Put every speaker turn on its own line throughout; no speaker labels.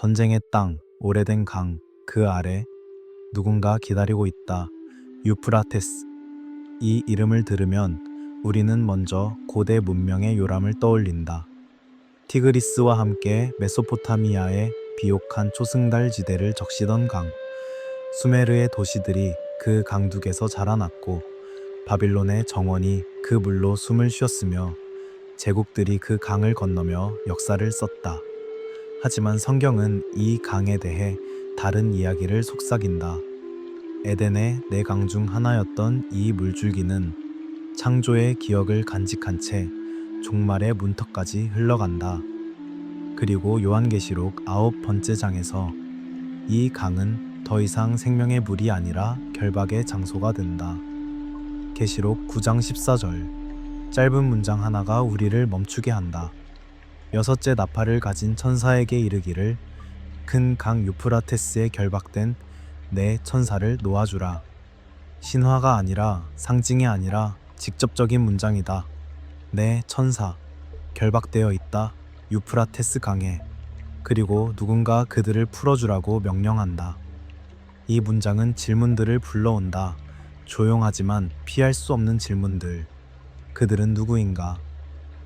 전쟁의 땅, 오래된 강, 그 아래 누군가 기다리고 있다. 유프라테스. 이 이름을 들으면 우리는 먼저 고대 문명의 요람을 떠올린다. 티그리스와 함께 메소포타미아의 비옥한 초승달 지대를 적시던 강. 수메르의 도시들이 그 강둑에서 자라났고 바빌론의 정원이 그 물로 숨을 쉬었으며 제국들이 그 강을 건너며 역사를 썼다. 하지만 성경은 이 강에 대해 다른 이야기를 속삭인다. 에덴의 네 강 중 하나였던 이 물줄기는 창조의 기억을 간직한 채 종말의 문턱까지 흘러간다. 그리고 요한계시록 9번째 장에서 이 강은 더 이상 생명의 물이 아니라 결박의 장소가 된다. 계시록 9장 14절. 짧은 문장 하나가 우리를 멈추게 한다. 여섯째 나팔을 가진 천사에게 이르기를 큰 강 유프라테스에 결박된 내 천사를 놓아주라. 신화가 아니라 상징이 아니라 직접적인 문장이다. 내 천사 결박되어 있다. 유프라테스 강에. 그리고 누군가 그들을 풀어주라고 명령한다. 이 문장은 질문들을 불러온다. 조용하지만 피할 수 없는 질문들. 그들은 누구인가?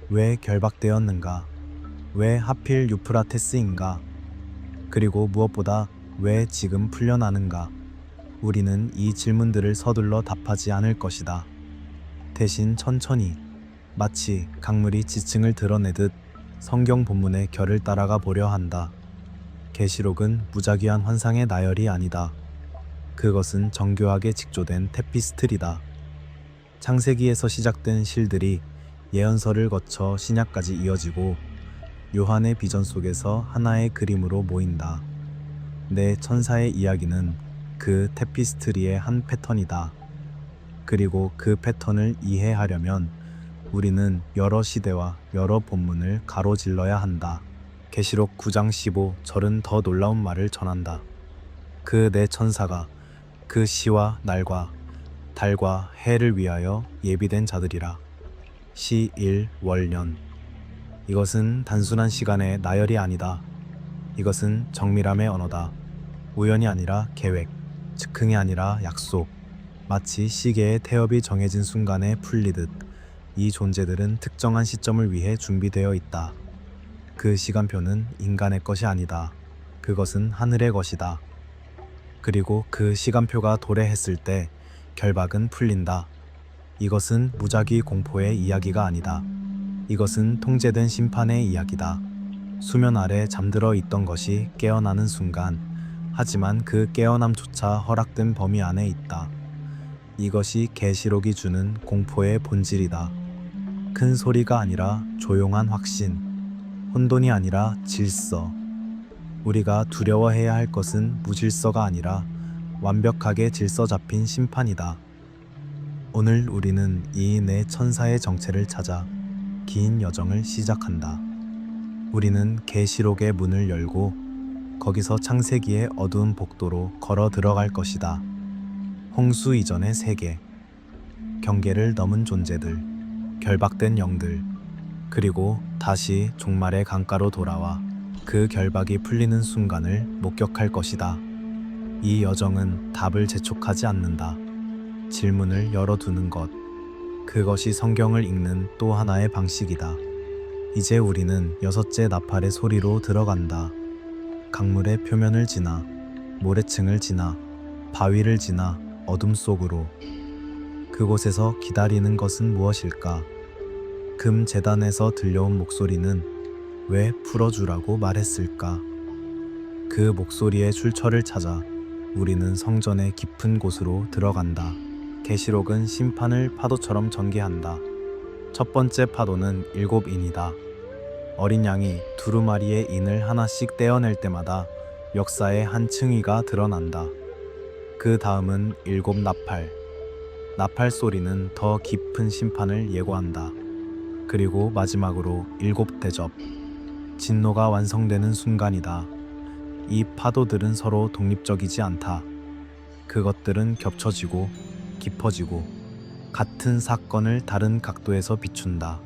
왜 결박되었는가? 왜 하필 유프라테스인가? 그리고 무엇보다 왜 지금 풀려나는가? 우리는 이 질문들을 서둘러 답하지 않을 것이다. 대신 천천히, 마치 강물이 지층을 드러내듯 성경 본문의 결을 따라가 보려 한다. 계시록은 무작위한 환상의 나열이 아니다. 그것은 정교하게 직조된 테피스트리다. 창세기에서 시작된 실들이 예언서를 거쳐 신약까지 이어지고 요한의 비전 속에서 하나의 그림으로 모인다. 내 천사의 이야기는 그 테피스트리의 한 패턴이다. 그리고 그 패턴을 이해하려면 우리는 여러 시대와 여러 본문을 가로질러야 한다. 계시록 9장 15절은 더 놀라운 말을 전한다. 그 내 천사가 그 시와 날과 달과 해를 위하여 예비된 자들이라. 시 1 월년. 이것은 단순한 시간의 나열이 아니다. 이것은 정밀함의 언어다. 우연이 아니라 계획, 즉흥이 아니라 약속. 마치 시계의 태엽이 정해진 순간에 풀리듯 이 존재들은 특정한 시점을 위해 준비되어 있다. 그 시간표는 인간의 것이 아니다. 그것은 하늘의 것이다. 그리고 그 시간표가 도래했을 때 결박은 풀린다. 이것은 무작위 공포의 이야기가 아니다. 이것은 통제된 심판의 이야기다. 수면 아래 잠들어 있던 것이 깨어나는 순간, 하지만 그 깨어남조차 허락된 범위 안에 있다. 이것이 계시록이 주는 공포의 본질이다. 큰 소리가 아니라 조용한 확신, 혼돈이 아니라 질서. 우리가 두려워해야 할 것은 무질서가 아니라 완벽하게 질서 잡힌 심판이다. 오늘 우리는 이 내 천사의 정체를 찾아 긴 여정을 시작한다. 우리는 계시록의 문을 열고 거기서 창세기의 어두운 복도로 걸어 들어갈 것이다. 홍수 이전의 세계, 경계를 넘은 존재들, 결박된 영들, 그리고 다시 종말의 강가로 돌아와 그 결박이 풀리는 순간을 목격할 것이다. 이 여정은 답을 재촉하지 않는다. 질문을 열어두는 것. 그것이 성경을 읽는 또 하나의 방식이다. 이제 우리는 여섯째 나팔의 소리로 들어간다. 강물의 표면을 지나, 모래층을 지나, 바위를 지나 어둠 속으로. 그곳에서 기다리는 것은 무엇일까? 금 제단에서 들려온 목소리는 왜 풀어주라고 말했을까? 그 목소리의 출처를 찾아 우리는 성전의 깊은 곳으로 들어간다. 계시록은 심판을 파도처럼 전개한다. 첫 번째 파도는 7인이다. 어린 양이 두루마리의 인을 하나씩 떼어낼 때마다 역사의 한 층위가 드러난다. 그 다음은 7 나팔. 나팔 소리는 더 깊은 심판을 예고한다. 그리고 마지막으로 7 대접. 진노가 완성되는 순간이다. 이 파도들은 서로 독립적이지 않다. 그것들은 겹쳐지고 깊어지고 같은 사건을 다른 각도에서 비춘다.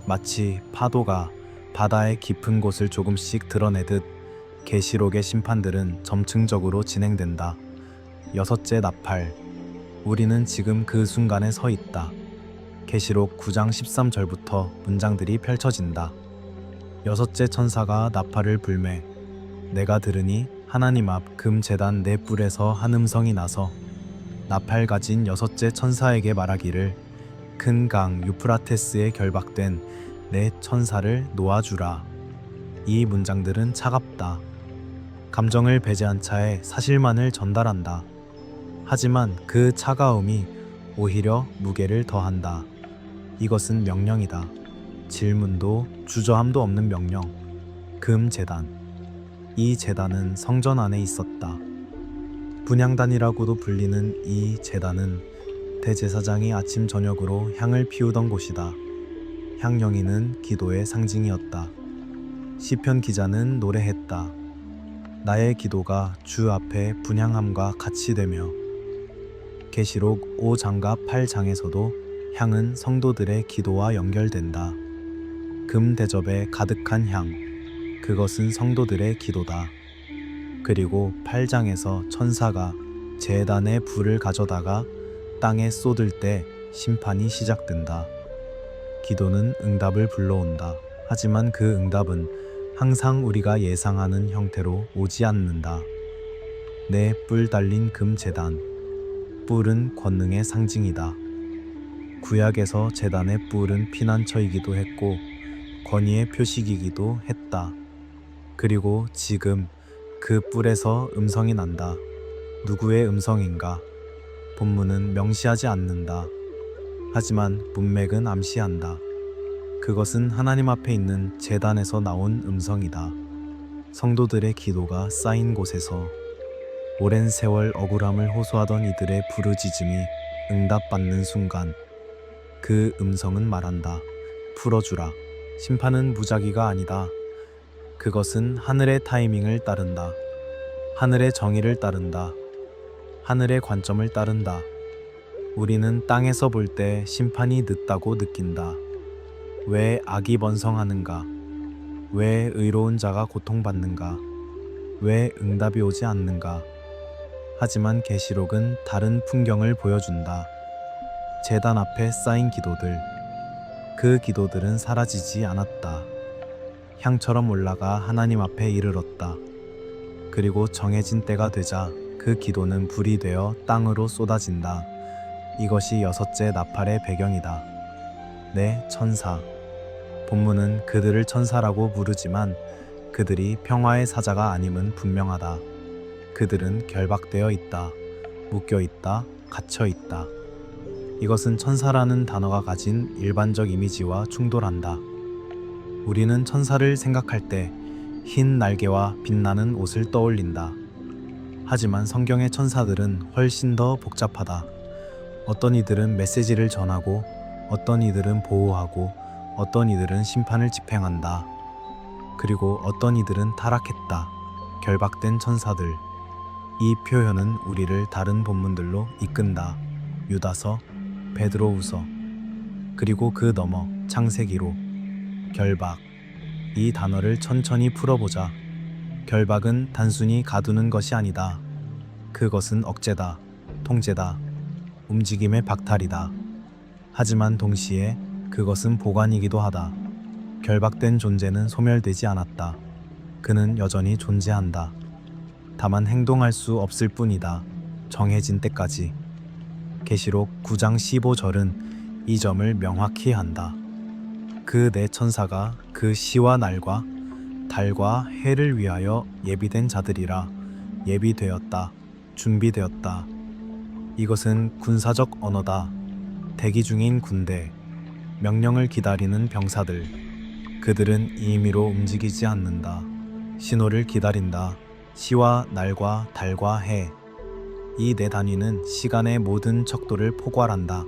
마치 파도가 바다의 깊은 곳을 조금씩 드러내듯 계시록의 심판들은 점층적으로 진행된다. 여섯째 나팔. 우리는 지금 그 순간에 서 있다. 계시록 9장 13절부터 문장들이 펼쳐진다. 여섯째 천사가 나팔을 불매 내가 들으니 하나님 앞 금 제단 네 뿔에서 한 음성이 나서 나팔 가진 여섯째 천사에게 말하기를 큰 강 유프라테스에 결박된 내 천사를 놓아주라. 이 문장들은 차갑다. 감정을 배제한 차에 사실만을 전달한다. 하지만 그 차가움이 오히려 무게를 더한다. 이것은 명령이다. 질문도 주저함도 없는 명령. 금 제단. 이 제단은 성전 안에 있었다. 분향단이라고도 불리는 이 제단은 대제사장이 아침 저녁으로 향을 피우던 곳이다. 향령이는 기도의 상징이었다. 시편 기자는 노래했다. 나의 기도가 주 앞에 분향함과 같이 되며. 계시록 5장과 8장에서도 향은 성도들의 기도와 연결된다. 금 대접에 가득한 향, 그것은 성도들의 기도다. 그리고 8장에서 천사가 제단의 불을 가져다가 땅에 쏟을 때 심판이 시작된다. 기도는 응답을 불러온다. 하지만 그 응답은 항상 우리가 예상하는 형태로 오지 않는다. 네 뿔 달린 금 제단. 뿔은 권능의 상징이다. 구약에서 제단의 뿔은 피난처이기도 했고 권위의 표식이기도 했다. 그리고 지금 그 뿔에서 음성이 난다. 누구의 음성인가? 본문은 명시하지 않는다. 하지만 문맥은 암시한다. 그것은 하나님 앞에 있는 제단에서 나온 음성이다. 성도들의 기도가 쌓인 곳에서 오랜 세월 억울함을 호소하던 이들의 부르짖음이 응답받는 순간 그 음성은 말한다. 풀어주라. 심판은 무작위가 아니다. 그것은 하늘의 타이밍을 따른다. 하늘의 정의를 따른다. 하늘의 관점을 따른다. 우리는 땅에서 볼 때 심판이 늦다고 느낀다. 왜 악이 번성하는가? 왜 의로운 자가 고통받는가? 왜 응답이 오지 않는가? 하지만 계시록은 다른 풍경을 보여준다. 제단 앞에 쌓인 기도들. 그 기도들은 사라지지 않았다. 향처럼 올라가 하나님 앞에 이르렀다. 그리고 정해진 때가 되자 그 기도는 불이 되어 땅으로 쏟아진다. 이것이 여섯째 나팔의 배경이다. 네, 천사. 본문은 그들을 천사라고 부르지만 그들이 평화의 사자가 아님은 분명하다. 그들은 결박되어 있다. 묶여 있다. 갇혀 있다. 이것은 천사라는 단어가 가진 일반적 이미지와 충돌한다. 우리는 천사를 생각할 때 흰 날개와 빛나는 옷을 떠올린다. 하지만 성경의 천사들은 훨씬 더 복잡하다. 어떤 이들은 메시지를 전하고, 어떤 이들은 보호하고, 어떤 이들은 심판을 집행한다. 그리고 어떤 이들은 타락했다. 결박된 천사들. 이 표현은 우리를 다른 본문들로 이끈다. 유다서, 베드로후서, 그리고 그 너머 창세기로. 결박. 이 단어를 천천히 풀어보자. 결박은 단순히 가두는 것이 아니다. 그것은 억제다. 통제다. 움직임의 박탈이다. 하지만 동시에 그것은 보관이기도 하다. 결박된 존재는 소멸되지 않았다. 그는 여전히 존재한다. 다만 행동할 수 없을 뿐이다. 정해진 때까지. 계시록 9장 15절은 이 점을 명확히 한다. 그 네 천사가 그 시와 날과 달과 해를 위하여 예비된 자들이라. 예비되었다. 준비되었다. 이것은 군사적 언어다. 대기 중인 군대, 명령을 기다리는 병사들. 그들은 임의로 움직이지 않는다. 신호를 기다린다. 시와 날과 달과 해. 이 네 단위는 시간의 모든 척도를 포괄한다.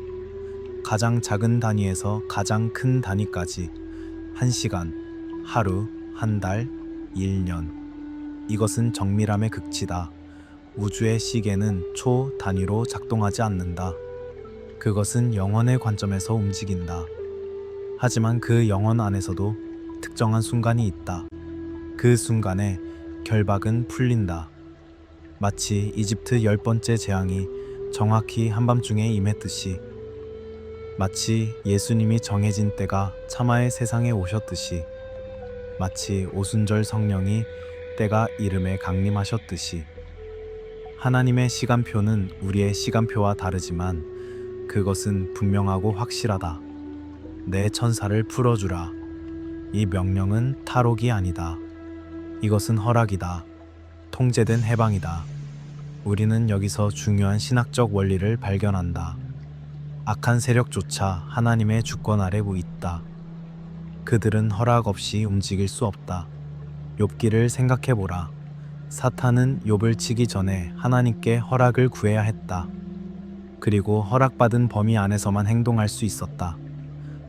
가장 작은 단위에서 가장 큰 단위까지. 1시간, 하루, 한 달, 1년. 이것은 정밀함의 극치다. 우주의 시계는 초 단위로 작동하지 않는다. 그것은 영원의 관점에서 움직인다. 하지만 그 영원 안에서도 특정한 순간이 있다. 그 순간에 결박은 풀린다. 마치 이집트 10번째 재앙이 정확히 한밤중에 임했듯이, 마치 예수님이 정해진 때가 차마의 세상에 오셨듯이, 마치 오순절 성령이 때가 이름에 강림하셨듯이. 하나님의 시간표는 우리의 시간표와 다르지만 그것은 분명하고 확실하다. 내 천사를 풀어주라. 이 명령은 탈옥이 아니다. 이것은 허락이다. 통제된 해방이다. 우리는 여기서 중요한 신학적 원리를 발견한다. 악한 세력조차 하나님의 주권 아래 있다. 그들은 허락 없이 움직일 수 없다. 욥기를 생각해보라. 사탄은 욥을 치기 전에 하나님께 허락을 구해야 했다. 그리고 허락받은 범위 안에서만 행동할 수 있었다.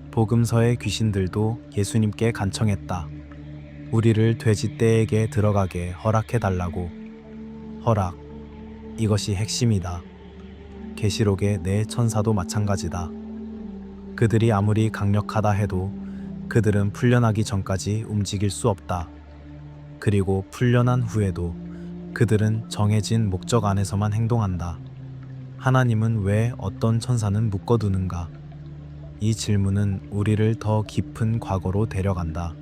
복음서의 귀신들도 예수님께 간청했다. 우리를 돼지떼에게 들어가게 허락해달라고. 허락, 이것이 핵심이다. 계시록의 네 천사도 마찬가지다. 그들이 아무리 강력하다 해도 그들은 풀려나기 전까지 움직일 수 없다. 그리고 풀려난 후에도 그들은 정해진 목적 안에서만 행동한다. 하나님은 왜 어떤 천사는 묶어두는가? 이 질문은 우리를 더 깊은 과거로 데려간다.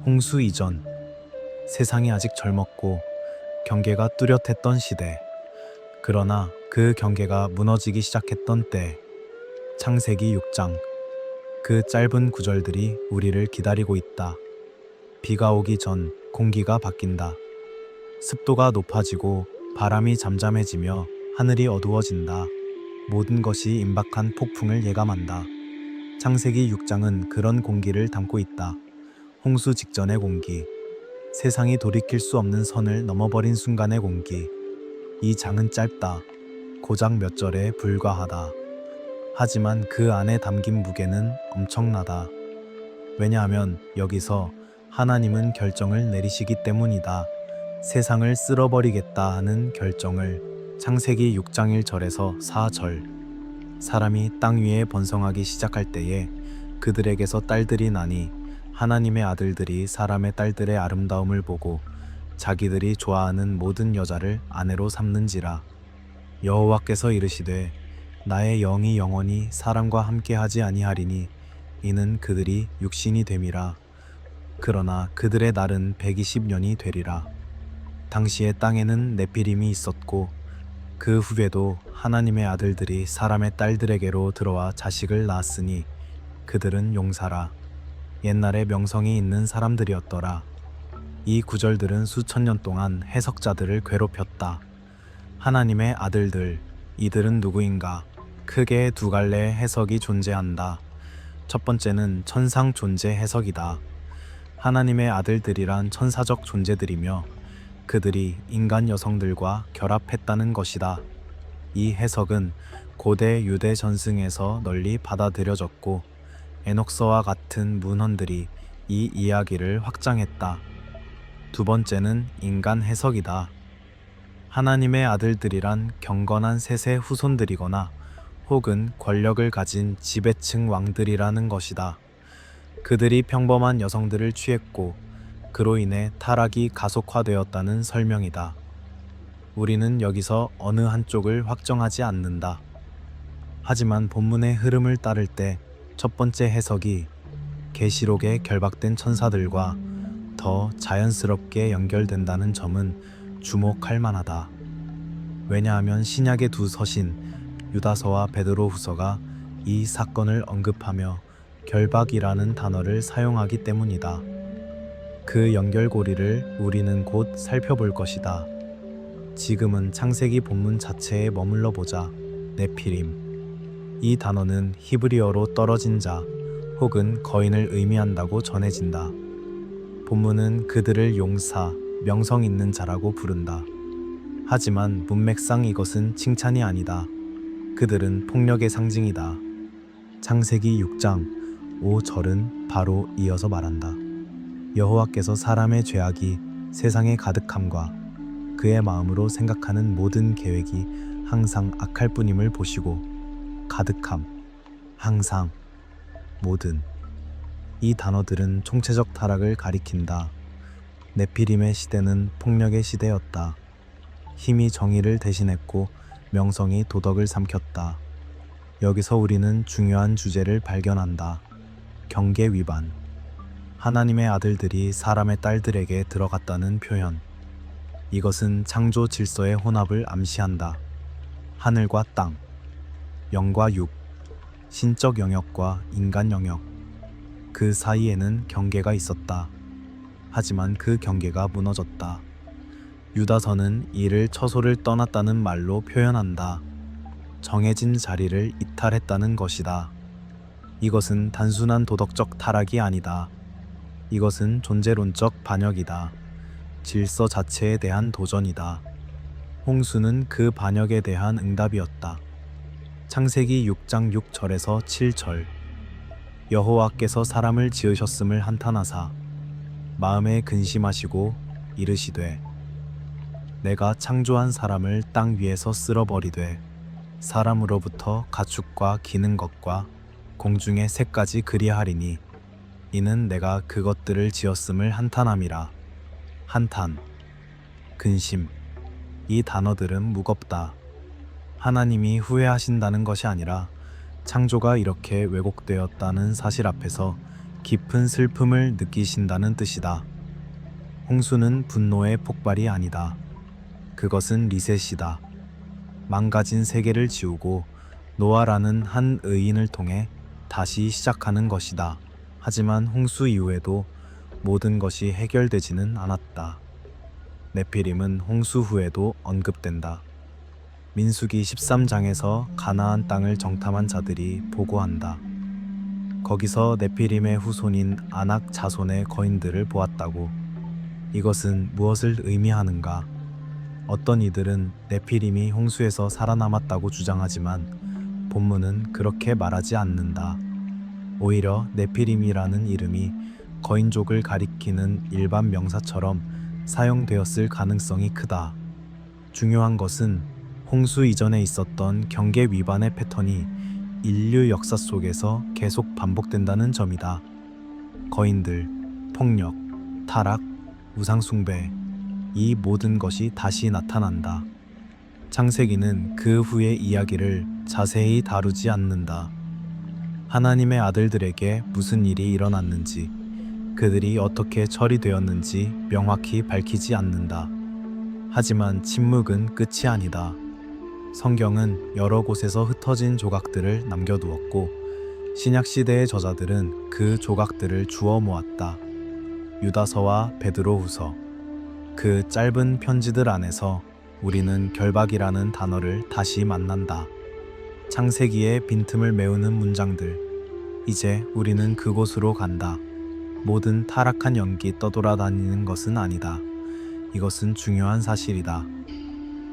홍수 이전, 세상이 아직 젊었고 경계가 뚜렷했던 시대. 그러나 그 경계가 무너지기 시작했던 때, 창세기 6장, 그 짧은 구절들이 우리를 기다리고 있다. 비가 오기 전 공기가 바뀐다. 습도가 높아지고 바람이 잠잠해지며 하늘이 어두워진다. 모든 것이 임박한 폭풍을 예감한다. 창세기 6장은 그런 공기를 담고 있다. 홍수 직전의 공기, 세상이 돌이킬 수 없는 선을 넘어버린 순간의 공기. 이 장은 짧다. 고작 몇 절에 불과하다. 하지만 그 안에 담긴 무게는 엄청나다. 왜냐하면 여기서 하나님은 결정을 내리시기 때문이다. 세상을 쓸어버리겠다 하는 결정을. 창세기 6장 1절에서 4절. 사람이 땅 위에 번성하기 시작할 때에 그들에게서 딸들이 나니 하나님의 아들들이 사람의 딸들의 아름다움을 보고 자기들이 좋아하는 모든 여자를 아내로 삼는지라. 여호와께서 이르시되 나의 영이 영원히 사람과 함께하지 아니하리니 이는 그들이 육신이 됨이라. 그러나 그들의 날은 120년이 되리라. 당시에 땅에는 네피림이 있었고 그 후에도 하나님의 아들들이 사람의 딸들에게로 들어와 자식을 낳았으니 그들은 용사라. 옛날에 명성이 있는 사람들이었더라. 이 구절들은 수천 년 동안 해석자들을 괴롭혔다. 하나님의 아들들, 이들은 누구인가? 크게 두 갈래의 해석이 존재한다. 첫 번째는 천상 존재 해석이다. 하나님의 아들들이란 천사적 존재들이며 그들이 인간 여성들과 결합했다는 것이다. 이 해석은 고대 유대 전승에서 널리 받아들여졌고 에녹서와 같은 문헌들이 이 이야기를 확장했다. 두 번째는 인간 해석이다. 하나님의 아들들이란 경건한 셋의 후손들이거나 혹은 권력을 가진 지배층 왕들이라는 것이다. 그들이 평범한 여성들을 취했고 그로 인해 타락이 가속화되었다는 설명이다. 우리는 여기서 어느 한쪽을 확정하지 않는다. 하지만 본문의 흐름을 따를 때 첫 번째 해석이 계시록에 결박된 천사들과 더 자연스럽게 연결된다는 점은 주목할 만하다. 왜냐하면 신약의 두 서신 유다서와 베드로후서가 이 사건을 언급하며 결박이라는 단어를 사용하기 때문이다. 그 연결고리를 우리는 곧 살펴볼 것이다. 지금은 창세기 본문 자체에 머물러 보자. 네피림. 이 단어는 히브리어로 떨어진 자 혹은 거인을 의미한다고 전해진다. 본문은 그들을 용사, 명성 있는 자라고 부른다. 하지만 문맥상 이것은 칭찬이 아니다. 그들은 폭력의 상징이다. 창세기 6장 5절은 바로 이어서 말한다. 여호와께서 사람의 죄악이 세상에 가득함과 그의 마음으로 생각하는 모든 계획이 항상 악할 뿐임을 보시고. 가득함, 항상, 모든. 이 단어들은 총체적 타락을 가리킨다. 네피림의 시대는 폭력의 시대였다. 힘이 정의를 대신했고 명성이 도덕을 삼켰다. 여기서 우리는 중요한 주제를 발견한다. 경계 위반. 하나님의 아들들이 사람의 딸들에게 들어갔다는 표현. 이것은 창조 질서의 혼합을 암시한다. 하늘과 땅, 영과 육, 신적 영역과 인간 영역. 그 사이에는 경계가 있었다. 하지만 그 경계가 무너졌다. 유다서는 이를 처소를 떠났다는 말로 표현한다. 정해진 자리를 이탈했다는 것이다. 이것은 단순한 도덕적 타락이 아니다. 이것은 존재론적 반역이다. 질서 자체에 대한 도전이다. 홍수는 그 반역에 대한 응답이었다. 창세기 6장 6절에서 7절. 여호와께서 사람을 지으셨음을 한탄하사 마음에 근심하시고 이르시되 내가 창조한 사람을 땅 위에서 쓸어버리되 사람으로부터 가축과 기는 것과 공중의 새까지 그리하리니 이는 내가 그것들을 지었음을 한탄함이라. 한탄, 근심, 이 단어들은 무겁다. 하나님이 후회하신다는 것이 아니라 창조가 이렇게 왜곡되었다는 사실 앞에서 깊은 슬픔을 느끼신다는 뜻이다. 홍수는 분노의 폭발이 아니다. 그것은 리셋이다. 망가진 세계를 지우고 노아라는 한 의인을 통해 다시 시작하는 것이다. 하지만 홍수 이후에도 모든 것이 해결되지는 않았다. 네피림은 홍수 후에도 언급된다. 민수기 13장에서 가나안 땅을 정탐한 자들이 보고한다. 거기서 네피림의 후손인 아낙 자손의 거인들을 보았다고. 이것은 무엇을 의미하는가? 어떤 이들은 네피림이 홍수에서 살아남았다고 주장하지만 본문은 그렇게 말하지 않는다. 오히려 네피림이라는 이름이 거인족을 가리키는 일반 명사처럼 사용되었을 가능성이 크다. 중요한 것은 홍수 이전에 있었던 경계 위반의 패턴이 인류 역사 속에서 계속 반복된다는 점이다. 거인들, 폭력, 타락, 우상숭배, 이 모든 것이 다시 나타난다. 창세기는 그 후의 이야기를 자세히 다루지 않는다. 하나님의 아들들에게 무슨 일이 일어났는지, 그들이 어떻게 처리되었는지 명확히 밝히지 않는다. 하지만 침묵은 끝이 아니다. 성경은 여러 곳에서 흩어진 조각들을 남겨두었고 신약시대의 저자들은 그 조각들을 주워 모았다. 유다서와 베드로후서. 그 짧은 편지들 안에서 우리는 결박이라는 단어를 다시 만난다. 창세기의 빈틈을 메우는 문장들. 이제 우리는 그곳으로 간다. 모든 타락한 연기 떠돌아다니는 것은 아니다. 이것은 중요한 사실이다.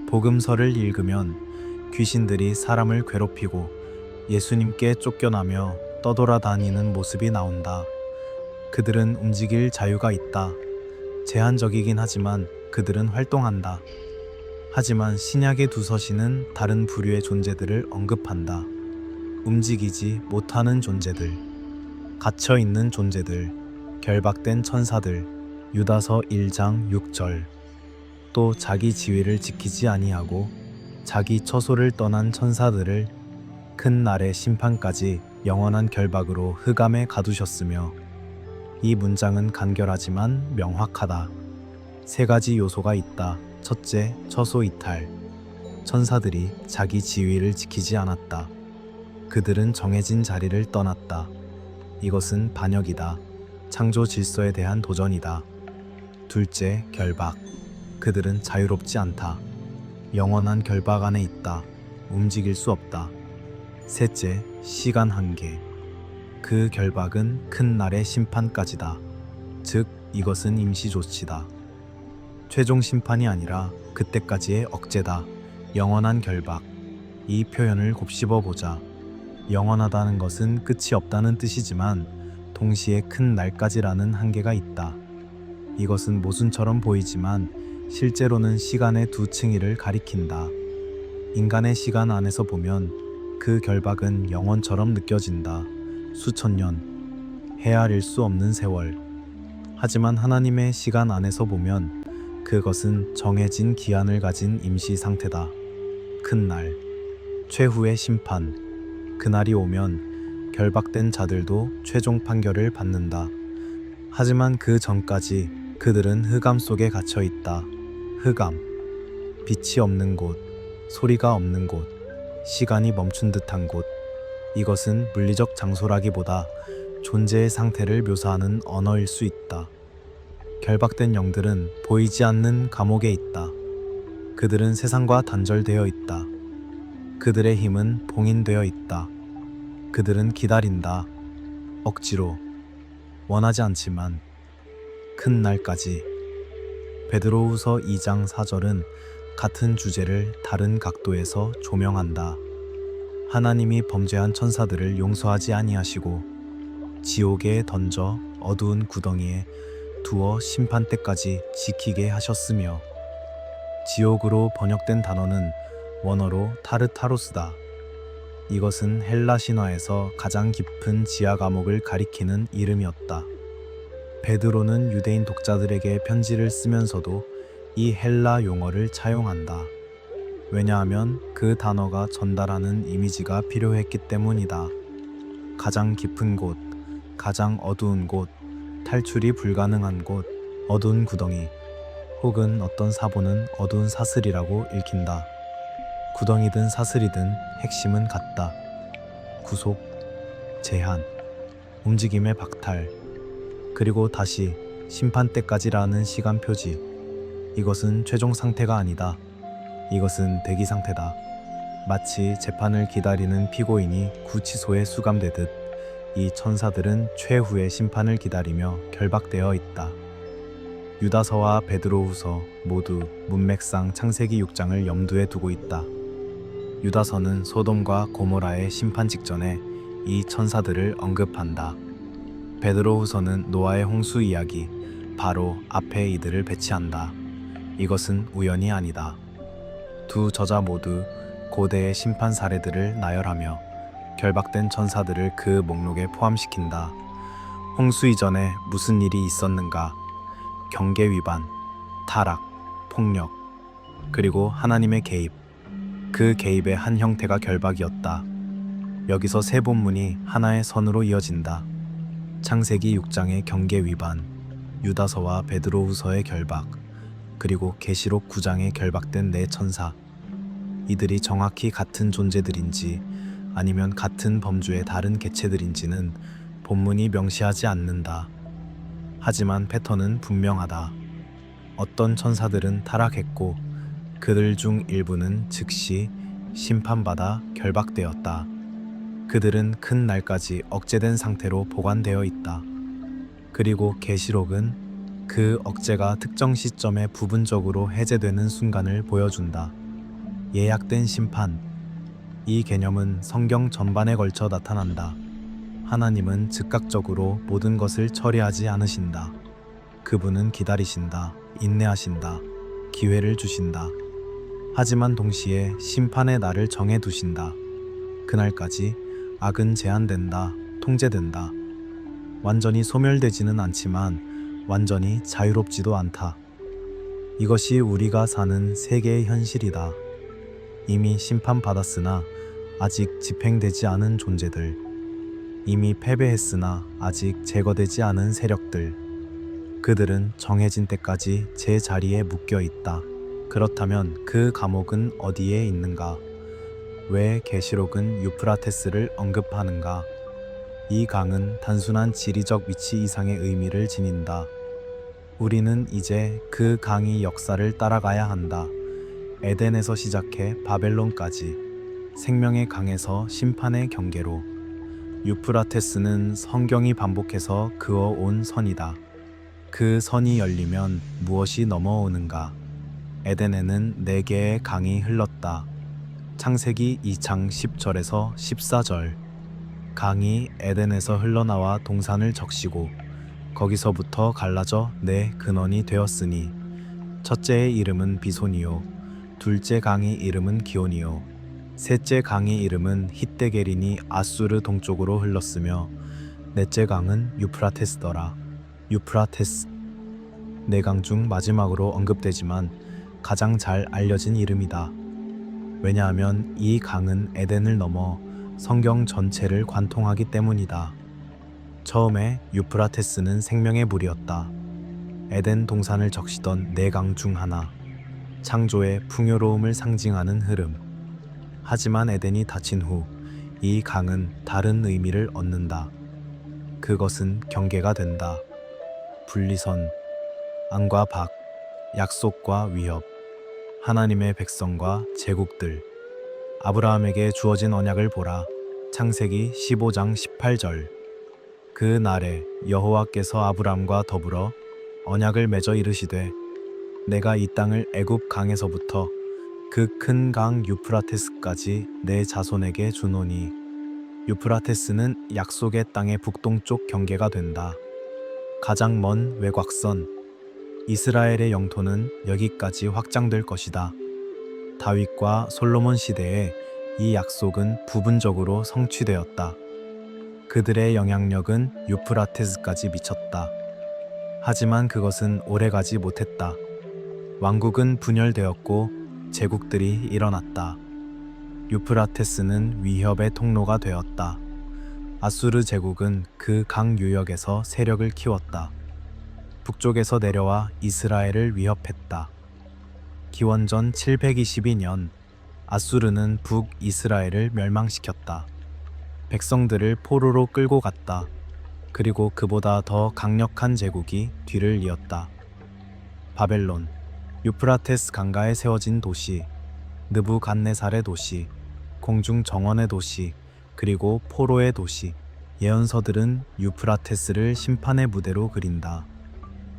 복음서를 읽으면 귀신들이 사람을 괴롭히고 예수님께 쫓겨나며 떠돌아다니는 모습이 나온다. 그들은 움직일 자유가 있다. 제한적이긴 하지만 그들은 활동한다. 하지만 신약의 두 서신은 다른 부류의 존재들을 언급한다. 움직이지 못하는 존재들, 갇혀있는 존재들, 결박된 천사들. 유다서 1장 6절. 또 자기 지위를 지키지 아니하고 자기 처소를 떠난 천사들을 큰 날의 심판까지 영원한 결박으로 흑암에 가두셨으며. 이 문장은 간결하지만 명확하다. 세 가지 요소가 있다. 첫째, 처소 이탈. 천사들이 자기 지위를 지키지 않았다. 그들은 정해진 자리를 떠났다. 이것은 반역이다. 창조 질서에 대한 도전이다. 둘째, 결박. 그들은 자유롭지 않다. 영원한 결박 안에 있다. 움직일 수 없다. 셋째, 시간 한계. 그 결박은 큰 날의 심판까지다. 즉, 이것은 임시 조치다. 최종 심판이 아니라 그때까지의 억제다. 영원한 결박. 이 표현을 곱씹어 보자. 영원하다는 것은 끝이 없다는 뜻이지만 동시에 큰 날까지라는 한계가 있다. 이것은 모순처럼 보이지만 실제로는 시간의 두 층위를 가리킨다. 인간의 시간 안에서 보면 그 결박은 영원처럼 느껴진다. 수천 년, 헤아릴 수 없는 세월. 하지만 하나님의 시간 안에서 보면 그것은 정해진 기한을 가진 임시 상태다. 큰 날, 최후의 심판. 그날이 오면 결박된 자들도 최종 판결을 받는다. 하지만 그 전까지 그들은 흑암 속에 갇혀 있다. 흑암, 빛이 없는 곳, 소리가 없는 곳, 시간이 멈춘 듯한 곳. 이것은 물리적 장소라기보다 존재의 상태를 묘사하는 언어일 수 있다. 결박된 영들은 보이지 않는 감옥에 있다. 그들은 세상과 단절되어 있다. 그들의 힘은 봉인되어 있다. 그들은 기다린다. 억지로, 원하지 않지만 큰 날까지. 베드로후서 2장 4절은 같은 주제를 다른 각도에서 조명한다. 하나님이 범죄한 천사들을 용서하지 아니하시고 지옥에 던져 어두운 구덩이에 두어 심판 때까지 지키게 하셨으며, 지옥으로 번역된 단어는 원어로 타르타로스다. 이것은 헬라 신화에서 가장 깊은 지하 감옥을 가리키는 이름이었다. 베드로는 유대인 독자들에게 편지를 쓰면서도 이 헬라 용어를 차용한다. 왜냐하면 그 단어가 전달하는 이미지가 필요했기 때문이다. 가장 깊은 곳, 가장 어두운 곳, 탈출이 불가능한 곳, 어두운 구덩이, 혹은 어떤 사본은 어두운 사슬이라고 읽힌다. 구덩이든 사슬이든 핵심은 같다. 구속, 제한, 움직임의 박탈, 그리고 다시 심판 때까지라는 시간 표지. 이것은 최종 상태가 아니다. 이것은 대기 상태다. 마치 재판을 기다리는 피고인이 구치소에 수감되듯 이 천사들은 최후의 심판을 기다리며 결박되어 있다. 유다서와 베드로후서 모두 문맥상 창세기 6장을 염두에 두고 있다. 유다서는 소돔과 고모라의 심판 직전에 이 천사들을 언급한다. 베드로후서는 노아의 홍수 이야기, 바로 앞에 이들을 배치한다. 이것은 우연이 아니다. 두 저자 모두 고대의 심판 사례들을 나열하며 결박된 천사들을 그 목록에 포함시킨다. 홍수 이전에 무슨 일이 있었는가? 경계 위반, 타락, 폭력, 그리고 하나님의 개입. 그 개입의 한 형태가 결박이었다. 여기서 세 본문이 하나의 선으로 이어진다. 창세기 6장의 경계 위반, 유다서와 베드로후서의 결박, 그리고 계시록 9장에 결박된 네 천사. 이들이 정확히 같은 존재들인지 아니면 같은 범주의 다른 개체들인지는 본문이 명시하지 않는다. 하지만 패턴은 분명하다. 어떤 천사들은 타락했고 그들 중 일부는 즉시 심판받아 결박되었다. 그들은 큰 날까지 억제된 상태로 보관되어 있다. 그리고 계시록은 그 억제가 특정 시점에 부분적으로 해제되는 순간을 보여준다. 예약된 심판. 이 개념은 성경 전반에 걸쳐 나타난다. 하나님은 즉각적으로 모든 것을 처리하지 않으신다. 그분은 기다리신다. 인내하신다. 기회를 주신다. 하지만 동시에 심판의 날을 정해두신다. 그날까지 악은 제한된다. 통제된다. 완전히 소멸되지는 않지만 완전히 자유롭지도 않다. 이것이 우리가 사는 세계의 현실이다. 이미 심판받았으나 아직 집행되지 않은 존재들, 이미 패배했으나 아직 제거되지 않은 세력들, 그들은 정해진 때까지 제 자리에 묶여 있다. 그렇다면 그 감옥은 어디에 있는가? 왜 계시록은 유프라테스를 언급하는가? 이 강은 단순한 지리적 위치 이상의 의미를 지닌다. 우리는 이제 그 강의 역사를 따라가야 한다. 에덴에서 시작해 바벨론까지, 생명의 강에서 심판의 경계로. 유프라테스는 성경이 반복해서 그어온 선이다. 그 선이 열리면 무엇이 넘어오는가? 에덴에는 4개의 강이 흘렀다. 창세기 2장 10절에서 14절. 강이 에덴에서 흘러나와 동산을 적시고 거기서부터 갈라져 네 근원이 되었으니, 첫째의 이름은 비손이요, 둘째 강의 이름은 기온이요, 셋째 강의 이름은 히데게린이 아수르 동쪽으로 흘렀으며 넷째 강은 유프라테스더라. 유프라테스. 네 강 중 마지막으로 언급되지만 가장 잘 알려진 이름이다. 왜냐하면 이 강은 에덴을 넘어 성경 전체를 관통하기 때문이다. 처음에 유프라테스는 생명의 물이었다. 에덴 동산을 적시던 네 강 중 하나. 창조의 풍요로움을 상징하는 흐름. 하지만 에덴이 닫힌 후 이 강은 다른 의미를 얻는다. 그것은 경계가 된다. 분리선, 안과 박, 약속과 위협, 하나님의 백성과 제국들. 아브라함에게 주어진 언약을 보라. 창세기 15장 18절. 그 날에 여호와께서 아브라함과 더불어 언약을 맺어 이르시되 내가 이 땅을 애굽 강에서부터 그 큰 강 유프라테스까지 내 자손에게 주노니. 유프라테스는 약속의 땅의 북동쪽 경계가 된다. 가장 먼 외곽선. 이스라엘의 영토는 여기까지 확장될 것이다. 다윗과 솔로몬 시대에 이 약속은 부분적으로 성취되었다. 그들의 영향력은 유프라테스까지 미쳤다. 하지만 그것은 오래가지 못했다. 왕국은 분열되었고 제국들이 일어났다. 유프라테스는 위협의 통로가 되었다. 아수르 제국은 그 강 유역에서 세력을 키웠다. 북쪽에서 내려와 이스라엘을 위협했다. 기원전 722년 아수르는 북이스라엘을 멸망시켰다. 백성들을 포로로 끌고 갔다. 그리고 그보다 더 강력한 제국이 뒤를 이었다. 바벨론, 유프라테스 강가에 세워진 도시, 느부갓네살의 도시, 공중 정원의 도시, 그리고 포로의 도시. 예언서들은 유프라테스를 심판의 무대로 그린다.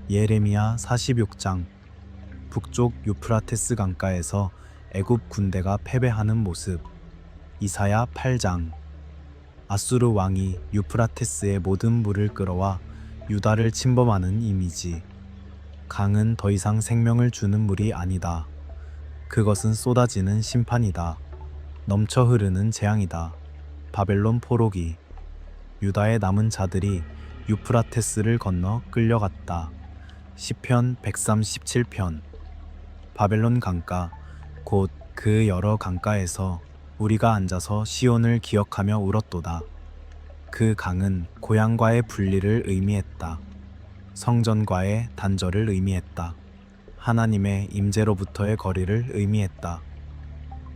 예레미야 46장. 북쪽 유프라테스 강가에서 애굽 군대가 패배하는 모습. 이사야 8장. 아수르 왕이 유프라테스의 모든 물을 끌어와 유다를 침범하는 이미지. 강은 더 이상 생명을 주는 물이 아니다. 그것은 쏟아지는 심판이다. 넘쳐 흐르는 재앙이다. 바벨론 포로기. 유다의 남은 자들이 유프라테스를 건너 끌려갔다. 시편 137편. 바벨론 강가, 곧 그 여러 강가에서 우리가 앉아서 시온을 기억하며 울었도다. 그 강은 고향과의 분리를 의미했다. 성전과의 단절을 의미했다. 하나님의 임재로부터의 거리를 의미했다.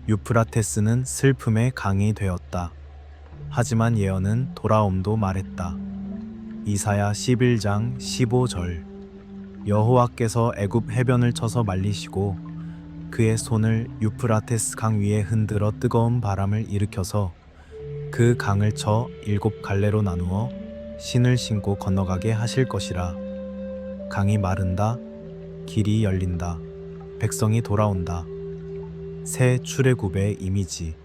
유프라테스는 슬픔의 강이 되었다. 하지만 예언은 돌아옴도 말했다. 이사야 11장 15절. 여호와께서 애굽 해변을 쳐서 말리시고 그의 손을 유프라테스 강 위에 흔들어 뜨거운 바람을 일으켜서 그 강을 쳐 7갈래로 나누어 신을 신고 건너가게 하실 것이라. 강이 마른다. 길이 열린다. 백성이 돌아온다. 새 출애굽의 이미지.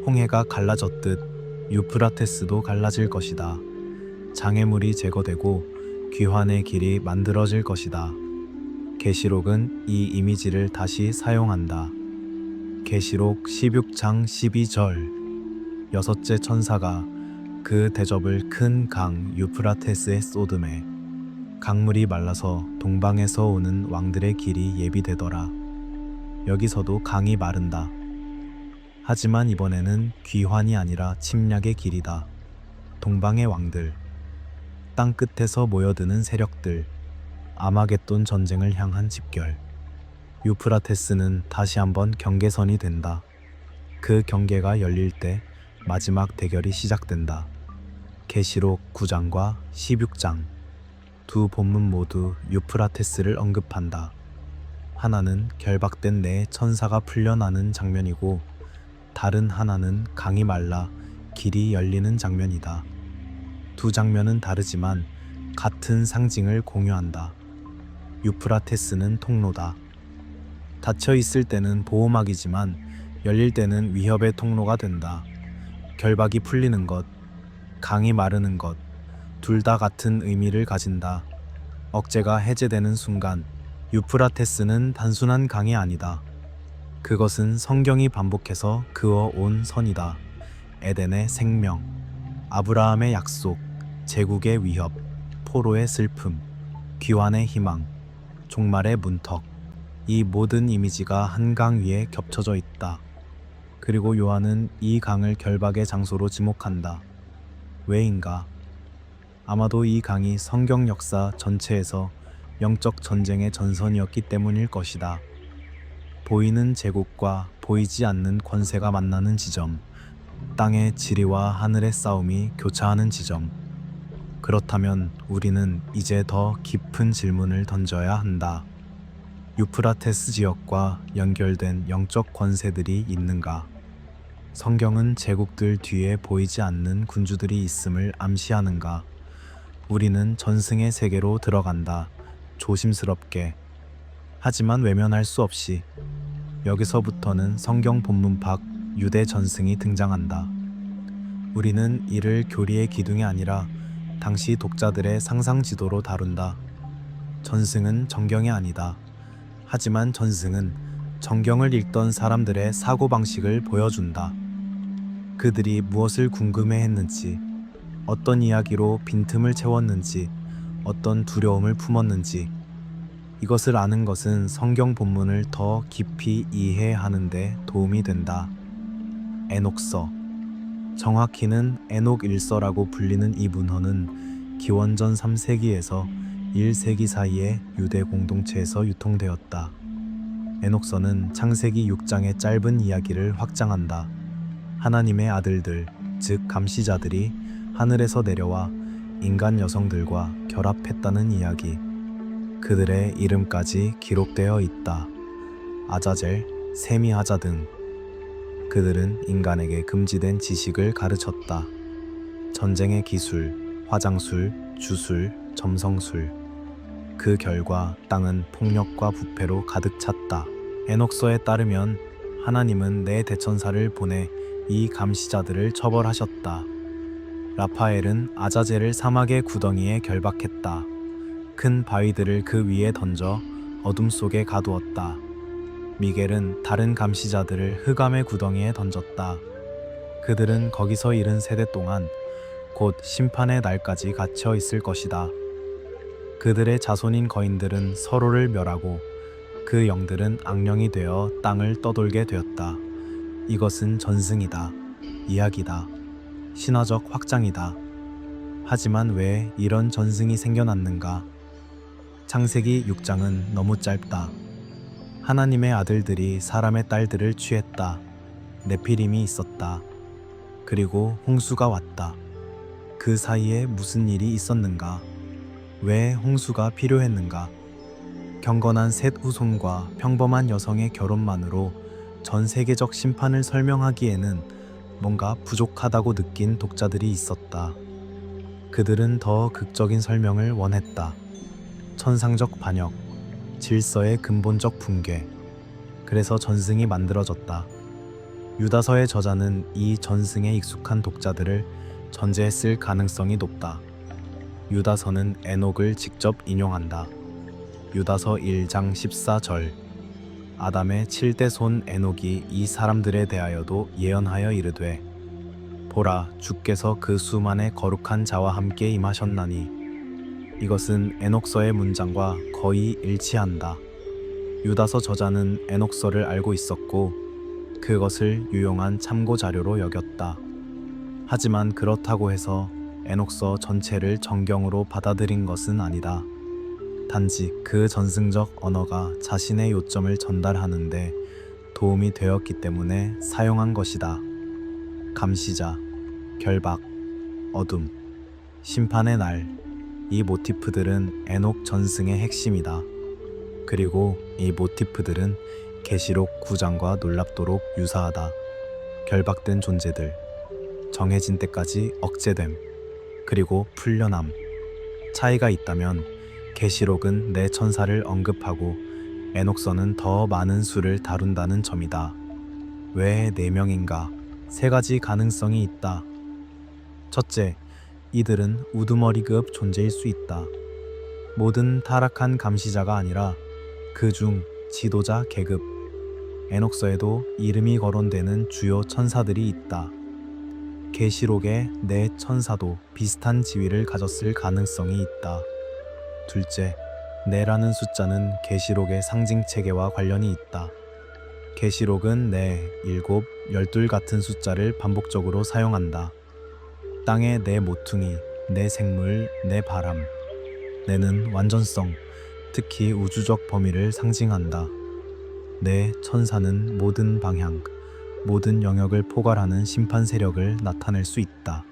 홍해가 갈라졌듯 유프라테스도 갈라질 것이다. 장애물이 제거되고 귀환의 길이 만들어질 것이다. 계시록은 이 이미지를 다시 사용한다. 계시록 16장 12절. 여섯째 천사가 그 대접을 큰 강 유프라테스에 쏟음에 강물이 말라서 동방에서 오는 왕들의 길이 예비되더라. 여기서도 강이 마른다. 하지만 이번에는 귀환이 아니라 침략의 길이다. 동방의 왕들, 땅 끝에서 모여드는 세력들, 아마겟돈 전쟁을 향한 집결. 유프라테스는 다시 한번 경계선이 된다. 그 경계가 열릴 때 마지막 대결이 시작된다. 계시록 9장과 16장. 두 본문 모두 유프라테스를 언급한다. 하나는 결박된 네 천사가 풀려나는 장면이고 다른 하나는 강이 말라 길이 열리는 장면이다. 두 장면은 다르지만 같은 상징을 공유한다. 유프라테스는 통로다. 닫혀 있을 때는 보호막이지만 열릴 때는 위협의 통로가 된다. 결박이 풀리는 것, 강이 마르는 것, 둘 다 같은 의미를 가진다. 억제가 해제되는 순간 유프라테스는 단순한 강이 아니다. 그것은 성경이 반복해서 그어온 선이다. 에덴의 생명, 아브라함의 약속, 제국의 위협, 포로의 슬픔, 귀환의 희망, 종말의 문턱. 이 모든 이미지가 한 강 위에 겹쳐져 있다. 그리고 요한은 이 강을 결박의 장소로 지목한다. 왜인가? 아마도 이 강이 성경 역사 전체에서 영적 전쟁의 전선이었기 때문일 것이다. 보이는 제국과 보이지 않는 권세가 만나는 지점, 땅의 지리와 하늘의 싸움이 교차하는 지점. 그렇다면 우리는 이제 더 깊은 질문을 던져야 한다. 유프라테스 지역과 연결된 영적 권세들이 있는가? 성경은 제국들 뒤에 보이지 않는 군주들이 있음을 암시하는가? 우리는 전승의 세계로 들어간다. 조심스럽게. 하지만 외면할 수 없이. 여기서부터는 성경 본문 밖 유대 전승이 등장한다. 우리는 이를 교리의 기둥이 아니라 당시 독자들의 상상 지도로 다룬다. 전승은 정경이 아니다. 하지만 전승은 정경을 읽던 사람들의 사고방식을 보여준다. 그들이 무엇을 궁금해했는지, 어떤 이야기로 빈틈을 채웠는지, 어떤 두려움을 품었는지. 이것을 아는 것은 성경 본문을 더 깊이 이해하는 데 도움이 된다. 에녹서, 정확히는 에녹일서라고 불리는 이 문헌은 기원전 3세기에서 1세기 사이에 유대 공동체에서 유통되었다. 에녹서는 창세기 6장의 짧은 이야기를 확장한다. 하나님의 아들들, 즉 감시자들이 하늘에서 내려와 인간 여성들과 결합했다는 이야기. 그들의 이름까지 기록되어 있다. 아자젤, 세미하자 등. 그들은 인간에게 금지된 지식을 가르쳤다. 전쟁의 기술, 화장술, 주술, 점성술. 그 결과 땅은 폭력과 부패로 가득 찼다. 에녹서에 따르면 하나님은 내 대천사를 보내 이 감시자들을 처벌하셨다. 라파엘은 아자젤을 사막의 구덩이에 결박했다. 큰 바위들을 그 위에 던져 어둠 속에 가두었다. 미겔은 다른 감시자들을 흑암의 구덩이에 던졌다. 그들은 거기서 70세대 동안 곧 심판의 날까지 갇혀 있을 것이다. 그들의 자손인 거인들은 서로를 멸하고 그 영들은 악령이 되어 땅을 떠돌게 되었다. 이것은 전승이다. 이야기다. 신화적 확장이다. 하지만 왜 이런 전승이 생겨났는가? 창세기 6장은 너무 짧다. 하나님의 아들들이 사람의 딸들을 취했다. 네피림이 있었다. 그리고 홍수가 왔다. 그 사이에 무슨 일이 있었는가? 왜 홍수가 필요했는가? 경건한 셋 후손과 평범한 여성의 결혼만으로 전 세계적 심판을 설명하기에는 뭔가 부족하다고 느낀 독자들이 있었다. 그들은 더 극적인 설명을 원했다. 천상적 반역, 질서의 근본적 붕괴. 그래서 전승이 만들어졌다. 유다서의 저자는 이 전승에 익숙한 독자들을 전제했을 가능성이 높다. 유다서는 에녹을 직접 인용한다. 유다서 1장 14절. 아담의 7대 손 에녹이 이 사람들에 대하여도 예언하여 이르되 보라 주께서 그 수만의 거룩한 자와 함께 임하셨나니. 이것은 에녹서의 문장과 거의 일치한다. 유다서 저자는 에녹서를 알고 있었고 그것을 유용한 참고 자료로 여겼다. 하지만 그렇다고 해서 에녹서 전체를 정경으로 받아들인 것은 아니다. 단지 그 전승적 언어가 자신의 요점을 전달하는데 도움이 되었기 때문에 사용한 것이다. 감시자, 결박, 어둠, 심판의 날. 이 모티프들은 에녹 전승의 핵심이다. 그리고 이 모티프들은 계시록 9장과 놀랍도록 유사하다. 결박된 존재들, 정해진 때까지 억제됨, 그리고 풀려남. 차이가 있다면 계시록은 내 천사를 언급하고 에녹서는 더 많은 수를 다룬다는 점이다. 왜 4명인가? 3가지 가능성이 있다. 첫째, 이들은 우두머리급 존재일 수 있다. 모든 타락한 감시자가 아니라 그중 지도자 계급, 에녹서에도 이름이 거론되는 주요 천사들이 있다. 계시록의 내 천사도 비슷한 지위를 가졌을 가능성이 있다. 둘째, 내라는 숫자는 계시록의 상징 체계와 관련이 있다. 계시록은 네, 7, 12 같은 숫자를 반복적으로 사용한다. 땅의 네 모퉁이, 네 생물, 네 바람. 내는 완전성, 특히 우주적 범위를 상징한다. 네 천사는 모든 방향, 모든 영역을 포괄하는 심판 세력을 나타낼 수 있다.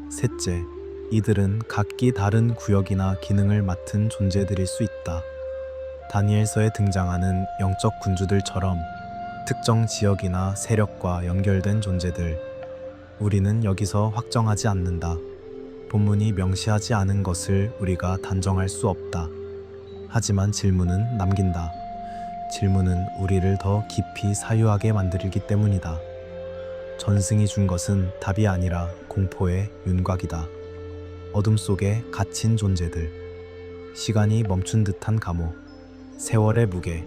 셋째, 이들은 각기 다른 구역이나 기능을 맡은 존재들일 수 있다. 다니엘서에 등장하는 영적 군주들처럼 특정 지역이나 세력과 연결된 존재들. 우리는 여기서 확정하지 않는다. 본문이 명시하지 않은 것을 우리가 단정할 수 없다. 하지만 질문은 남긴다. 질문은 우리를 더 깊이 사유하게 만들기 때문이다. 전승이 준 것은 답이 아니라 공포의 윤곽이다. 어둠 속에 갇힌 존재들. 시간이 멈춘 듯한 감옥. 세월의 무게.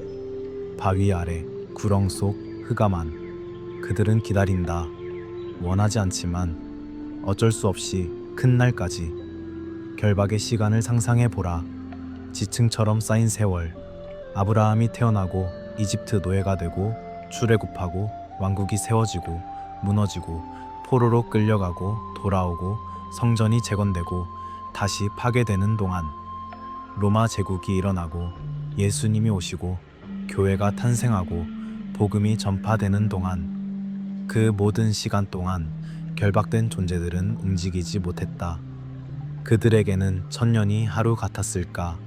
바위 아래 구렁 속 흑암안. 그들은 기다린다. 원하지 않지만 어쩔 수 없이 큰 날까지. 결박의 시간을 상상해 보라. 지층처럼 쌓인 세월. 아브라함이 태어나고 이집트 노예가 되고 출애굽하고 왕국이 세워지고 무너지고 포로로 끌려가고 돌아오고 성전이 재건되고 다시 파괴되는 동안, 로마 제국이 일어나고 예수님이 오시고 교회가 탄생하고 복음이 전파되는 동안, 그 모든 시간 동안 결박된 존재들은 움직이지 못했다. 그들에게는 천년이 하루 같았을까?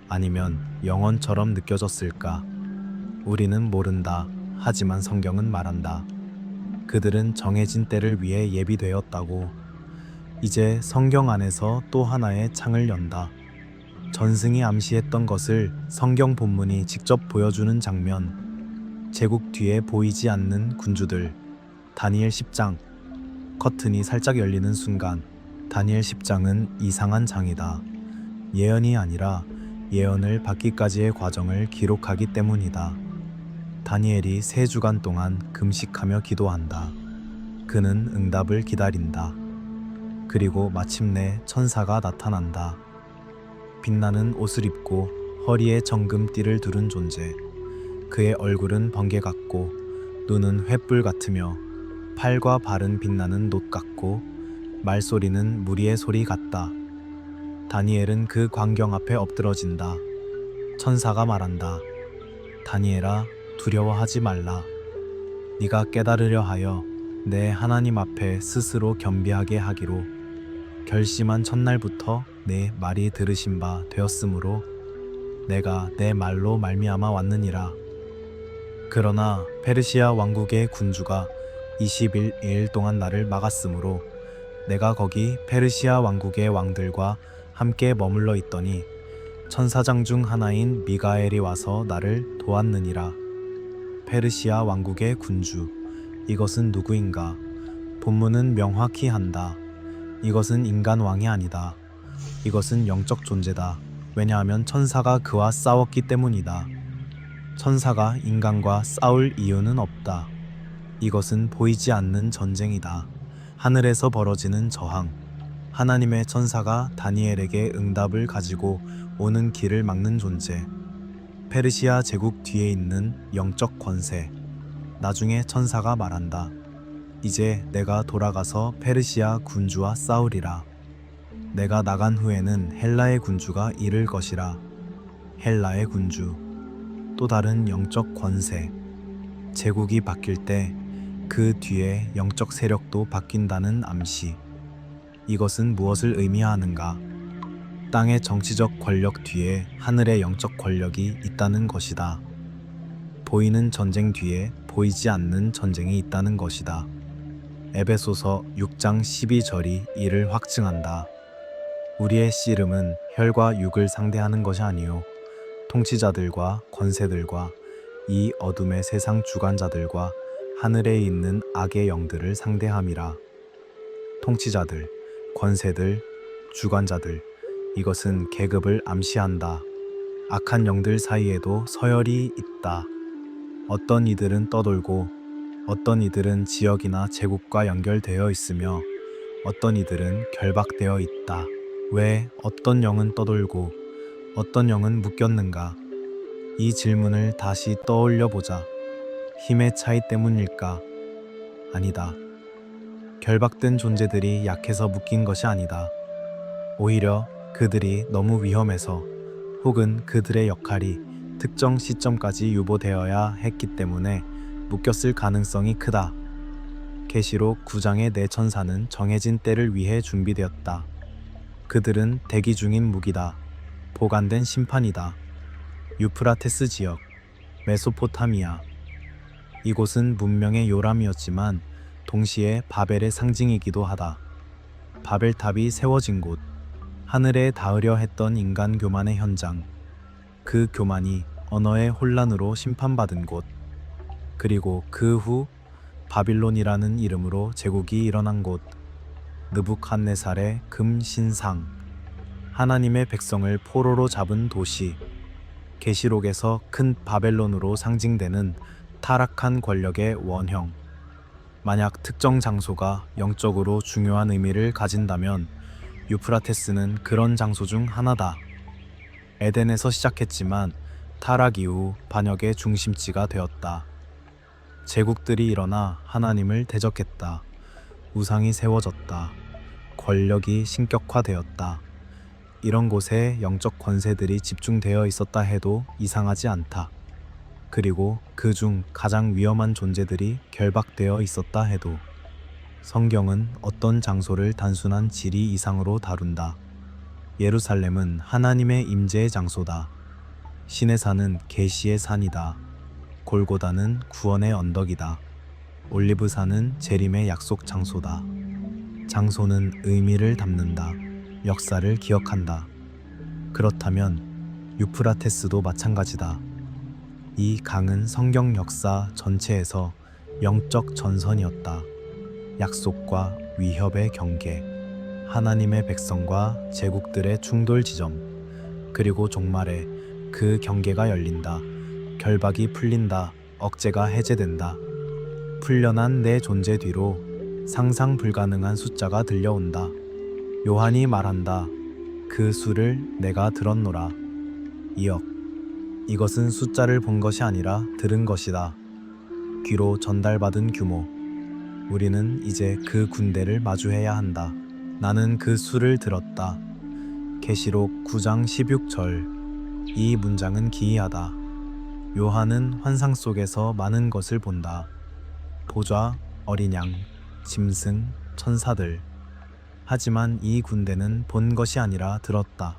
아니면 영원처럼 느껴졌을까? 우리는 모른다. 하지만 성경은 말한다. 그들은 정해진 때를 위해 예비되었다고. 이제 성경 안에서 또 하나의 창을 연다. 전승이 암시했던 것을 성경 본문이 직접 보여주는 장면. 제국 뒤에 보이지 않는 군주들. 다니엘 10장. 커튼이 살짝 열리는 순간, 다니엘 10장은 이상한 장이다. 예언이 아니라 예언을 받기까지의 과정을 기록하기 때문이다. 다니엘이 3주간 동안 금식하며 기도한다. 그는 응답을 기다린다. 그리고 마침내 천사가 나타난다. 빛나는 옷을 입고 허리에 정금띠를 두른 존재. 그의 얼굴은 번개 같고 눈은 횃불 같으며 팔과 발은 빛나는 놋 같고 말소리는 무리의 소리 같다. 다니엘은 그 광경 앞에 엎드러진다. 천사가 말한다. 다니엘아, 두려워하지 말라. 네가 깨달으려 하여 내 하나님 앞에 스스로 겸비하게 하기로 결심한 첫날부터 내 말이 들으신 바 되었으므로 내가 내 말로 말미암아 왔느니라. 그러나 페르시아 왕국의 군주가 21일 동안 나를 막았으므로 내가 거기 페르시아 왕국의 왕들과 함께 머물러 있더니 천사장 중 하나인 미가엘이 와서 나를 도왔느니라. 페르시아 왕국의 군주, 이것은 누구인가? 본문은 명확히 한다. 이것은 인간 왕이 아니다. 이것은 영적 존재다. 왜냐하면 천사가 그와 싸웠기 때문이다. 천사가 인간과 싸울 이유는 없다. 이것은 보이지 않는 전쟁이다. 하늘에서 벌어지는 저항. 하나님의 천사가 다니엘에게 응답을 가지고 오는 길을 막는 존재. 페르시아 제국 뒤에 있는 영적 권세. 나중에 천사가 말한다. 이제 내가 돌아가서 페르시아 군주와 싸우리라. 내가 나간 후에는 헬라의 군주가 이를 것이라. 헬라의 군주. 또 다른 영적 권세. 제국이 바뀔 때 그 뒤에 영적 세력도 바뀐다는 암시. 이것은 무엇을 의미하는가? 땅의 정치적 권력 뒤에 하늘의 영적 권력이 있다는 것이다. 보이는 전쟁 뒤에 보이지 않는 전쟁이 있다는 것이다. 에베소서 6장 12절이 이를 확증한다. 우리의 씨름은 혈과 육을 상대하는 것이 아니요 통치자들과 권세들과 이 어둠의 세상 주관자들과 하늘에 있는 악의 영들을 상대함이라. 통치자들, 권세들, 주관자들, 이것은 계급을 암시한다. 악한 영들 사이에도 서열이 있다. 어떤 이들은 떠돌고 어떤 이들은 지역이나 제국과 연결되어 있으며 어떤 이들은 결박되어 있다. 왜 어떤 영은 떠돌고 어떤 영은 묶였는가? 이 질문을 다시 떠올려 보자. 힘의 차이 때문일까? 아니다. 결박된 존재들이 약해서 묶인 것이 아니다. 오히려 그들이 너무 위험해서 혹은 그들의 역할이 특정 시점까지 유보되어야 했기 때문에 묶였을 가능성이 크다. 계시록 9장의 내 천사는 정해진 때를 위해 준비되었다. 그들은 대기 중인 무기다. 보관된 심판이다. 유프라테스 지역, 메소포타미아. 이곳은 문명의 요람이었지만 동시에 바벨의 상징이기도 하다. 바벨탑이 세워진 곳, 하늘에 닿으려 했던 인간 교만의 현장, 그 교만이 언어의 혼란으로 심판받은 곳, 그리고 그 후 바빌론이라는 이름으로 제국이 일어난 곳, 느부갓네살의 금신상, 하나님의 백성을 포로로 잡은 도시, 계시록에서 큰 바벨론으로 상징되는 타락한 권력의 원형. 만약 특정 장소가 영적으로 중요한 의미를 가진다면 유프라테스는 그런 장소 중 하나다. 에덴에서 시작했지만 타락 이후 반역의 중심지가 되었다. 제국들이 일어나 하나님을 대적했다. 우상이 세워졌다. 권력이 신격화되었다. 이런 곳에 영적 권세들이 집중되어 있었다 해도 이상하지 않다. 그리고 그 중 가장 위험한 존재들이 결박되어 있었다 해도. 성경은 어떤 장소를 단순한 지리 이상으로 다룬다. 예루살렘은 하나님의 임재의 장소다. 신의 산은 계시의 산이다. 골고다는 구원의 언덕이다. 올리브산은 재림의 약속 장소다. 장소는 의미를 담는다. 역사를 기억한다. 그렇다면 유프라테스도 마찬가지다. 이 강은 성경 역사 전체에서 영적 전선이었다. 약속과 위협의 경계, 하나님의 백성과 제국들의 충돌 지점, 그리고 종말에 그 경계가 열린다. 결박이 풀린다. 억제가 해제된다. 풀려난 내 존재 뒤로 상상 불가능한 숫자가 들려온다. 요한이 말한다. 그 수를 내가 들었노라. 2억. 이것은 숫자를 본 것이 아니라 들은 것이다. 귀로 전달받은 규모. 우리는 이제 그 군대를 마주해야 한다. 나는 그 수를 들었다. 계시록 9장 16절. 이 문장은 기이하다. 요한은 환상 속에서 많은 것을 본다. 보좌, 어린 양, 짐승, 천사들. 하지만 이 군대는 본 것이 아니라 들었다.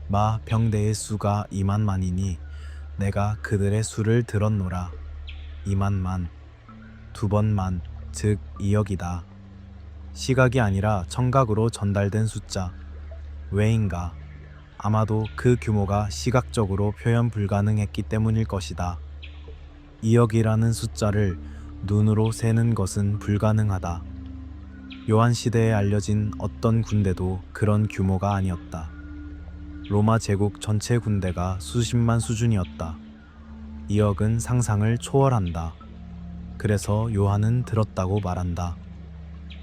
마 병대의 수가 2만만이니 내가 그들의 수를 들었노라. 2만만, 두 번만, 즉 2억이다. 시각이 아니라 청각으로 전달된 숫자. 왜인가? 아마도 그 규모가 시각적으로 표현 불가능했기 때문일 것이다. 2억이라는 숫자를 눈으로 세는 것은 불가능하다. 요한 시대에 알려진 어떤 군대도 그런 규모가 아니었다. 로마 제국 전체 군대가 수십만 수준이었다. 2억은 상상을 초월한다. 그래서 요한은 들었다고 말한다.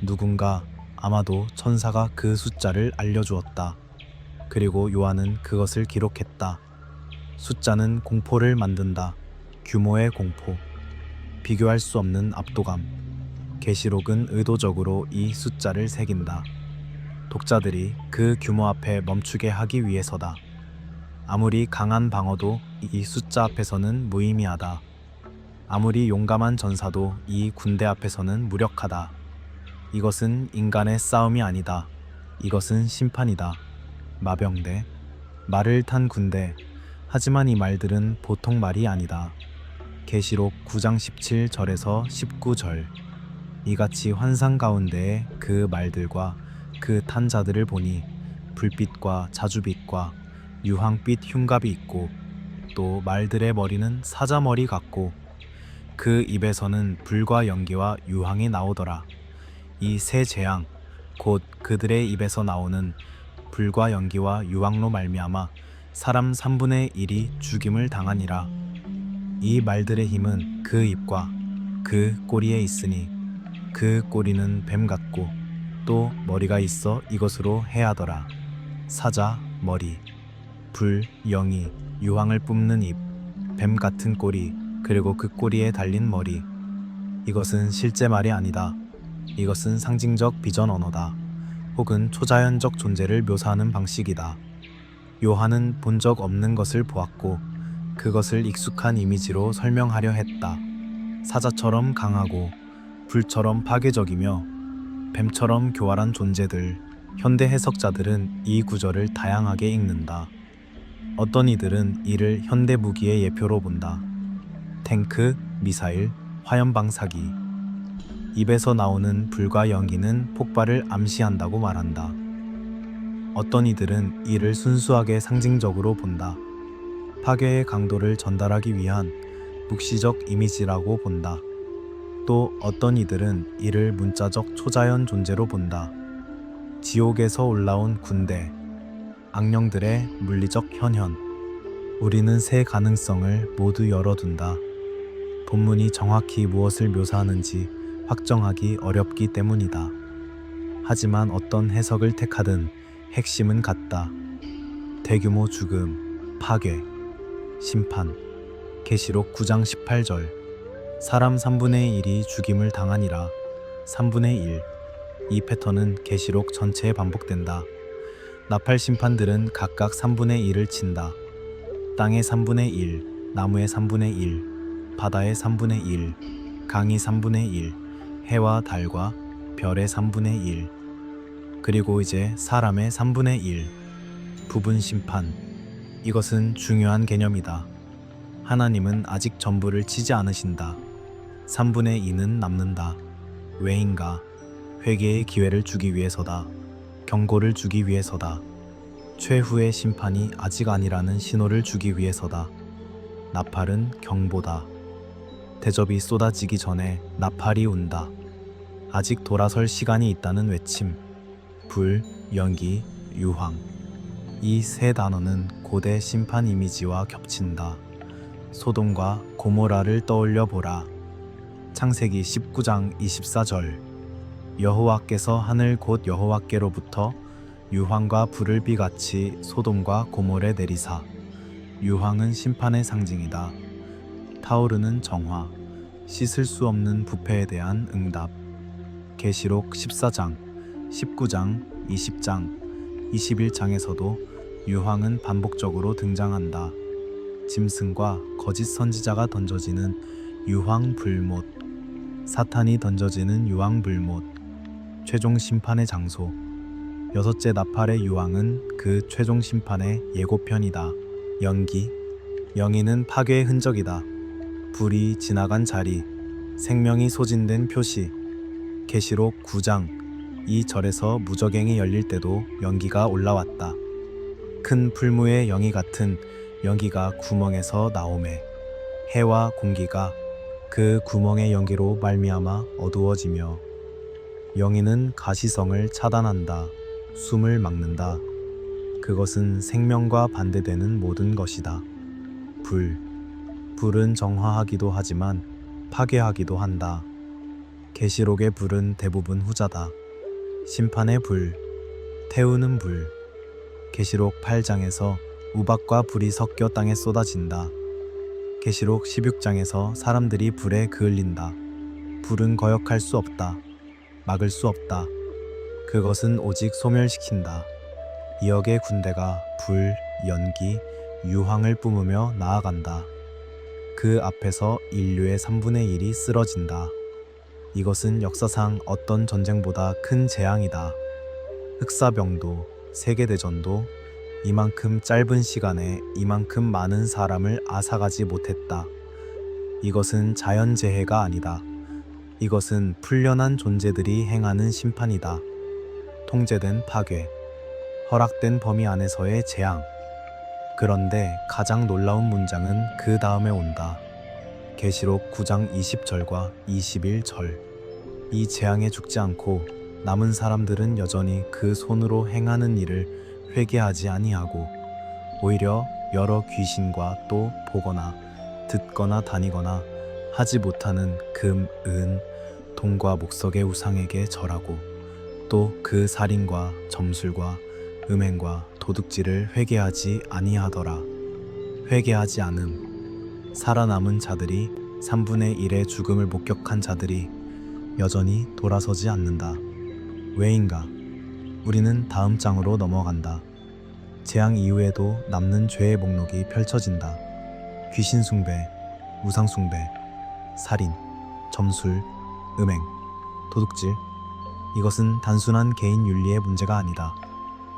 누군가, 아마도 천사가 그 숫자를 알려주었다. 그리고 요한은 그것을 기록했다. 숫자는 공포를 만든다. 규모의 공포. 비교할 수 없는 압도감. 계시록은 의도적으로 이 숫자를 새긴다. 독자들이 그 규모 앞에 멈추게 하기 위해서다. 아무리 강한 방어도 이 숫자 앞에서는 무의미하다. 아무리 용감한 전사도 이 군대 앞에서는 무력하다. 이것은 인간의 싸움이 아니다. 이것은 심판이다. 마병대, 말을 탄 군대. 하지만 이 말들은 보통 말이 아니다. 계시록 9장 17절에서 19절. 이같이 환상 가운데에 그 말들과 그 탄 자들을 보니 불빛과 자주빛과 유황빛 흉갑이 있고 또 말들의 머리는 사자머리 같고 그 입에서는 불과 연기와 유황이 나오더라. 이 세 재앙 곧 그들의 입에서 나오는 불과 연기와 유황로 말미암아 사람 3분의 1이 죽임을 당하니라. 이 말들의 힘은 그 입과 그 꼬리에 있으니 그 꼬리는 뱀 같고 또 머리가 있어 이것으로 해하더라. 사자 머리, 불 영이, 유황을 뿜는 입, 뱀 같은 꼬리, 그리고 그 꼬리에 달린 머리. 이것은 실제 말이 아니다. 이것은 상징적 비전 언어다. 혹은 초자연적 존재를 묘사하는 방식이다. 요한은 본 적 없는 것을 보았고 그것을 익숙한 이미지로 설명하려 했다. 사자처럼 강하고 불처럼 파괴적이며 뱀처럼 교활한 존재들. 현대 해석자들은 이 구절을 다양하게 읽는다. 어떤 이들은 이를 현대 무기의 예표로 본다. 탱크, 미사일, 화염 방사기. 입에서 나오는 불과 연기는 폭발을 암시한다고 말한다. 어떤 이들은 이를 순수하게 상징적으로 본다. 파괴의 강도를 전달하기 위한 묵시적 이미지라고 본다. 또 어떤 이들은 이를 문자적 초자연 존재로 본다. 지옥에서 올라온 군대, 악령들의 물리적 현현. 우리는 세 가능성을 모두 열어둔다. 본문이 정확히 무엇을 묘사하는지 확정하기 어렵기 때문이다. 하지만 어떤 해석을 택하든 핵심은 같다. 대규모 죽음, 파괴, 심판. 계시록 9장 18절. 사람 3분의 1이 죽임을 당하니라. 3분의 1. 이 패턴은 계시록 전체에 반복된다. 나팔 심판들은 각각 3분의 1을 친다. 땅의 3분의 1, 나무의 3분의 1, 바다의 3분의 1, 강이 3분의 1, 해와 달과 별의 3분의 1, 그리고 이제 사람의 3분의 1, 부분 심판. 이것은 중요한 개념이다. 하나님은 아직 전부를 치지 않으신다. 3분의 2는 남는다. 왜인가? 회개의 기회를 주기 위해서다. 경고를 주기 위해서다. 최후의 심판이 아직 아니라는 신호를 주기 위해서다. 나팔은 경보다. 대접이 쏟아지기 전에 나팔이 운다. 아직 돌아설 시간이 있다는 외침. 불, 연기, 유황. 이 세 단어는 고대 심판 이미지와 겹친다. 소돔과 고모라를 떠올려 보라. 창세기 19장 24절. 여호와께서 하늘 곧 여호와께로부터 유황과 불을 비같이 소돔과 고모레 내리사. 유황은 심판의 상징이다. 타오르는 정화, 씻을 수 없는 부패에 대한 응답. 계시록 14장, 19장, 20장, 21장에서도 유황은 반복적으로 등장한다. 짐승과 거짓 선지자가 던져지는 유황 불못, 사탄이 던져지는 유황 불못, 최종 심판의 장소. 여섯째 나팔의 유황은 그 최종 심판의 예고편이다. 연기, 영이는 파괴의 흔적이다. 불이 지나간 자리, 생명이 소진된 표시. 계시록 9장, 이 절에서 무저갱이 열릴 때도 연기가 올라왔다. 큰 풀무의 영이 같은 연기가 구멍에서 나오매 해와 공기가 그 구멍의 연기로 말미암아 어두워지며 영이는 가시성을 차단한다. 숨을 막는다. 그것은 생명과 반대되는 모든 것이다. 불은 정화하기도 하지만 파괴하기도 한다. 계시록의 불은 대부분 후자다. 심판의 불, 태우는 불. 계시록 8장에서 우박과 불이 섞여 땅에 쏟아진다. 계시록 16장에서 사람들이 불에 그을린다. 불은 거역할 수 없다. 막을 수 없다. 그것은 오직 소멸시킨다. 2억의 군대가 불, 연기, 유황을 뿜으며 나아간다. 그 앞에서 인류의 3분의 1이 쓰러진다. 이것은 역사상 어떤 전쟁보다 큰 재앙이다. 흑사병도, 세계대전도 이만큼 짧은 시간에 이만큼 많은 사람을 앗아가지 못했다. 이것은 자연재해가 아니다. 이것은 풀려난 존재들이 행하는 심판이다. 통제된 파괴, 허락된 범위 안에서의 재앙. 그런데 가장 놀라운 문장은 그 다음에 온다. 계시록 9장 20절과 21절. 이 재앙에 죽지 않고 남은 사람들은 여전히 그 손으로 행하는 일을 회개하지 아니하고 오히려 여러 귀신과 또 보거나 듣거나 다니거나 하지 못하는 금, 은, 동과 목석의 우상에게 절하고 또 그 살인과 점술과 음행과 도둑질을 회개하지 아니하더라. 회개하지 않음. 살아남은 자들이 3분의 1의 죽음을 목격한 자들이 여전히 돌아서지 않는다. 왜인가? 우리는 다음 장으로 넘어간다. 재앙 이후에도 남는 죄의 목록이 펼쳐진다. 귀신 숭배, 우상 숭배, 살인, 점술, 음행, 도둑질. 이것은 단순한 개인 윤리의 문제가 아니다.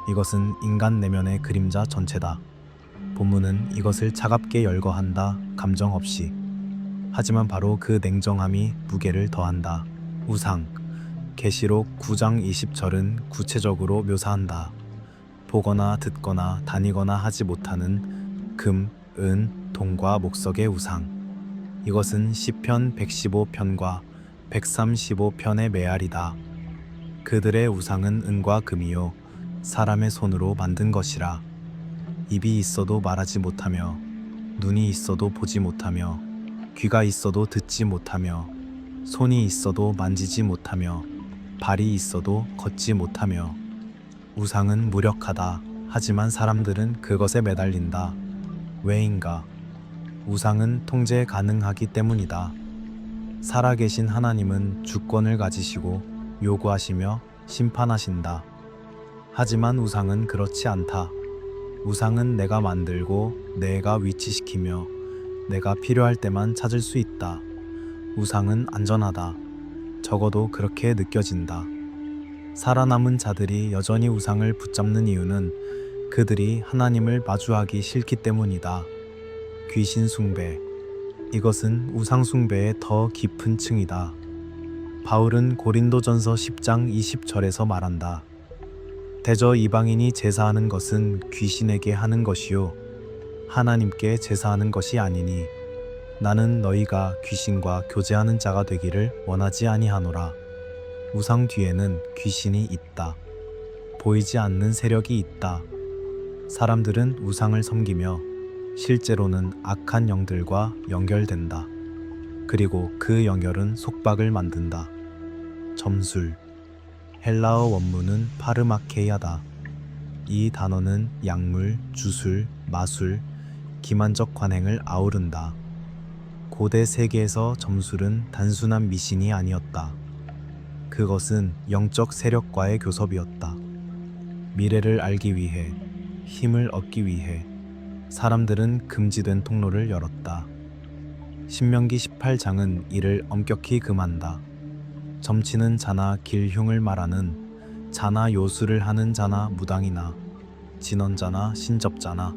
이것은 인간 내면의 그림자 전체다. 본문은 이것을 차갑게 열거한다, 감정 없이. 하지만 바로 그 냉정함이 무게를 더한다. 우상. 계시록 9장 20절은 구체적으로 묘사한다. 보거나 듣거나 다니거나 하지 못하는 금, 은, 동과 목석의 우상. 이것은 시편 115편과 135편의 메아리다. 그들의 우상은 은과 금이요 사람의 손으로 만든 것이라. 입이 있어도 말하지 못하며, 눈이 있어도 보지 못하며, 귀가 있어도 듣지 못하며, 손이 있어도 만지지 못하며, 발이 있어도 걷지 못하며. 우상은 무력하다. 하지만 사람들은 그것에 매달린다. 왜인가? 우상은 통제 가능하기 때문이다. 살아계신 하나님은 주권을 가지시고 요구하시며 심판하신다. 하지만 우상은 그렇지 않다. 우상은 내가 만들고 내가 위치시키며 내가 필요할 때만 찾을 수 있다. 우상은 안전하다. 적어도 그렇게 느껴진다. 살아남은 자들이 여전히 우상을 붙잡는 이유는 그들이 하나님을 마주하기 싫기 때문이다. 귀신 숭배. 이것은 우상 숭배의 더 깊은 층이다. 바울은 고린도전서 10장 20절에서 말한다. 대저 이방인이 제사하는 것은 귀신에게 하는 것이요 하나님께 제사하는 것이 아니니 나는 너희가 귀신과 교제하는 자가 되기를 원하지 아니하노라. 우상 뒤에는 귀신이 있다. 보이지 않는 세력이 있다. 사람들은 우상을 섬기며 실제로는 악한 영들과 연결된다. 그리고 그 연결은 속박을 만든다. 점술. 헬라어 원문은 파르마케이아다. 이 단어는 약물, 주술, 마술, 기만적 관행을 아우른다. 고대 세계에서 점술은 단순한 미신이 아니었다. 그것은 영적 세력과의 교섭이었다. 미래를 알기 위해, 힘을 얻기 위해 사람들은 금지된 통로를 열었다. 신명기 18장은 이를 엄격히 금한다. 점치는 자나 길흉을 말하는 자나 요술을 하는 자나 무당이나 진언자나 신접자나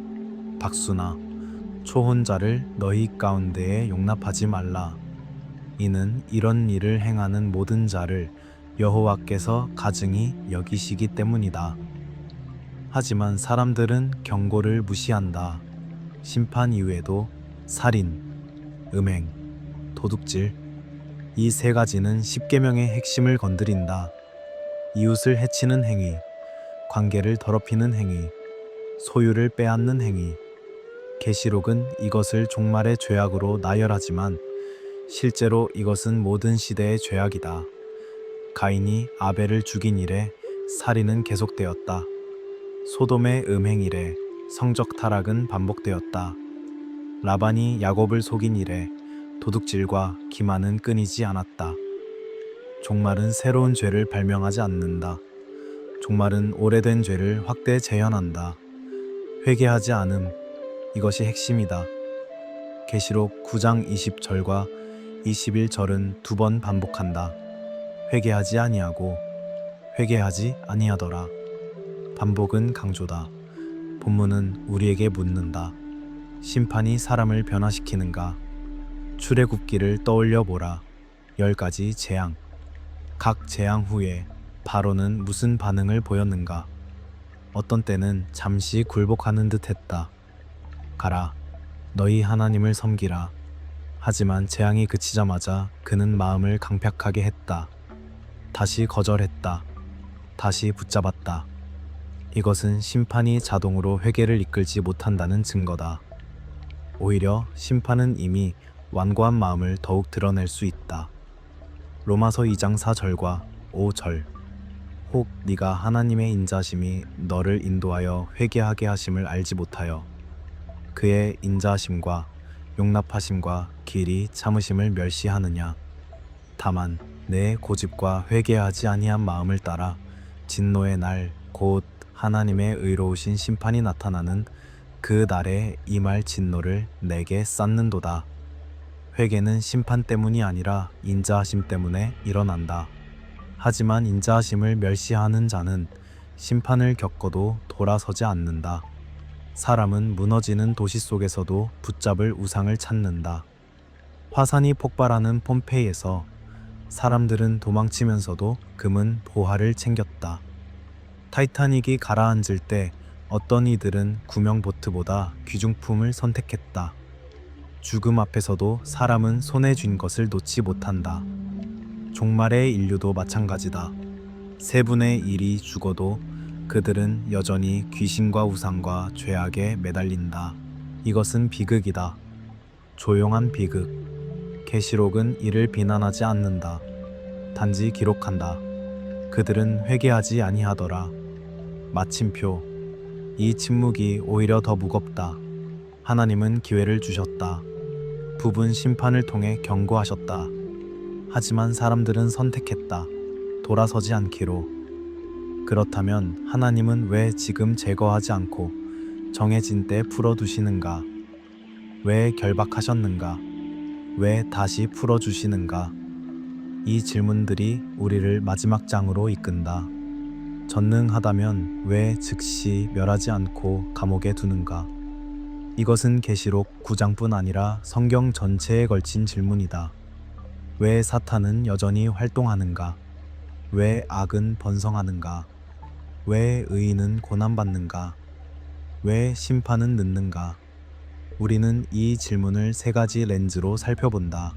박수나 초혼자를 너희 가운데에 용납하지 말라. 이는 이런 일을 행하는 모든 자를 여호와께서 가증히 여기시기 때문이다. 하지만 사람들은 경고를 무시한다. 심판 이후에도 살인, 음행, 도둑질, 이 세 가지는 십계명의 핵심을 건드린다. 이웃을 해치는 행위, 관계를 더럽히는 행위, 소유를 빼앗는 행위. 계시록은 이것을 종말의 죄악으로 나열하지만 실제로 이것은 모든 시대의 죄악이다. 가인이 아벨을 죽인 이래 살인은 계속되었다. 소돔의 음행 이래 성적 타락은 반복되었다. 라반이 야곱을 속인 이래 도둑질과 기만은 끊이지 않았다. 종말은 새로운 죄를 발명하지 않는다. 종말은 오래된 죄를 확대 재현한다. 회개하지 않음, 이것이 핵심이다. 계시록 9장 20절과 21절은 2번 반복한다. 회개하지 아니하고 회개하지 아니하더라. 반복은 강조다. 본문은 우리에게 묻는다. 심판이 사람을 변화시키는가? 출애굽기를 떠올려 보라. 10가지 재앙. 각 재앙 후에 바로는 무슨 반응을 보였는가? 어떤 때는 잠시 굴복하는 듯 했다. 가라, 너희 하나님을 섬기라. 하지만 재앙이 그치자마자 그는 마음을 강팍하게 했다. 다시 거절했다. 다시 붙잡았다. 이것은 심판이 자동으로 회개를 이끌지 못한다는 증거다. 오히려 심판은 이미 완고한 마음을 더욱 드러낼 수 있다. 로마서 2장 4절과 5절. 혹 네가 하나님의 인자심이 너를 인도하여 회개하게 하심을 알지 못하여 그의 인자하심과 용납하심과 길이 참으심을 멸시하느냐. 다만 내 고집과 회개하지 아니한 마음을 따라 진노의 날 곧 하나님의 의로우신 심판이 나타나는 그 날에 임할 진노를 내게 쌓는도다. 회개는 심판 때문이 아니라 인자하심 때문에 일어난다. 하지만 인자하심을 멸시하는 자는 심판을 겪어도 돌아서지 않는다. 사람은 무너지는 도시 속에서도 붙잡을 우상을 찾는다. 화산이 폭발하는 폼페이에서 사람들은 도망치면서도 금은 보화를 챙겼다. 타이타닉이 가라앉을 때 어떤 이들은 구명보트보다 귀중품을 선택했다. 죽음 앞에서도 사람은 손에 쥔 것을 놓지 못한다. 종말의 인류도 마찬가지다. 1/3의 1이 죽어도 그들은 여전히 귀신과 우상과 죄악에 매달린다. 이것은 비극이다. 조용한 비극. 계시록은 이를 비난하지 않는다. 단지 기록한다. 그들은 회개하지 아니하더라. 마침표. 이 침묵이 오히려 더 무겁다. 하나님은 기회를 주셨다. 부분 심판을 통해 경고하셨다. 하지만 사람들은 선택했다. 돌아서지 않기로. 그렇다면 하나님은 왜 지금 제거하지 않고 정해진 때 풀어두시는가? 왜 결박하셨는가? 왜 다시 풀어주시는가? 이 질문들이 우리를 마지막 장으로 이끈다. 전능하다면 왜 즉시 멸하지 않고 감옥에 두는가? 이것은 계시록 9장뿐 아니라 성경 전체에 걸친 질문이다. 왜 사탄은 여전히 활동하는가? 왜 악은 번성하는가? 왜 의인은 고난받는가? 왜 심판은 늦는가? 우리는 이 질문을 3가지 렌즈로 살펴본다.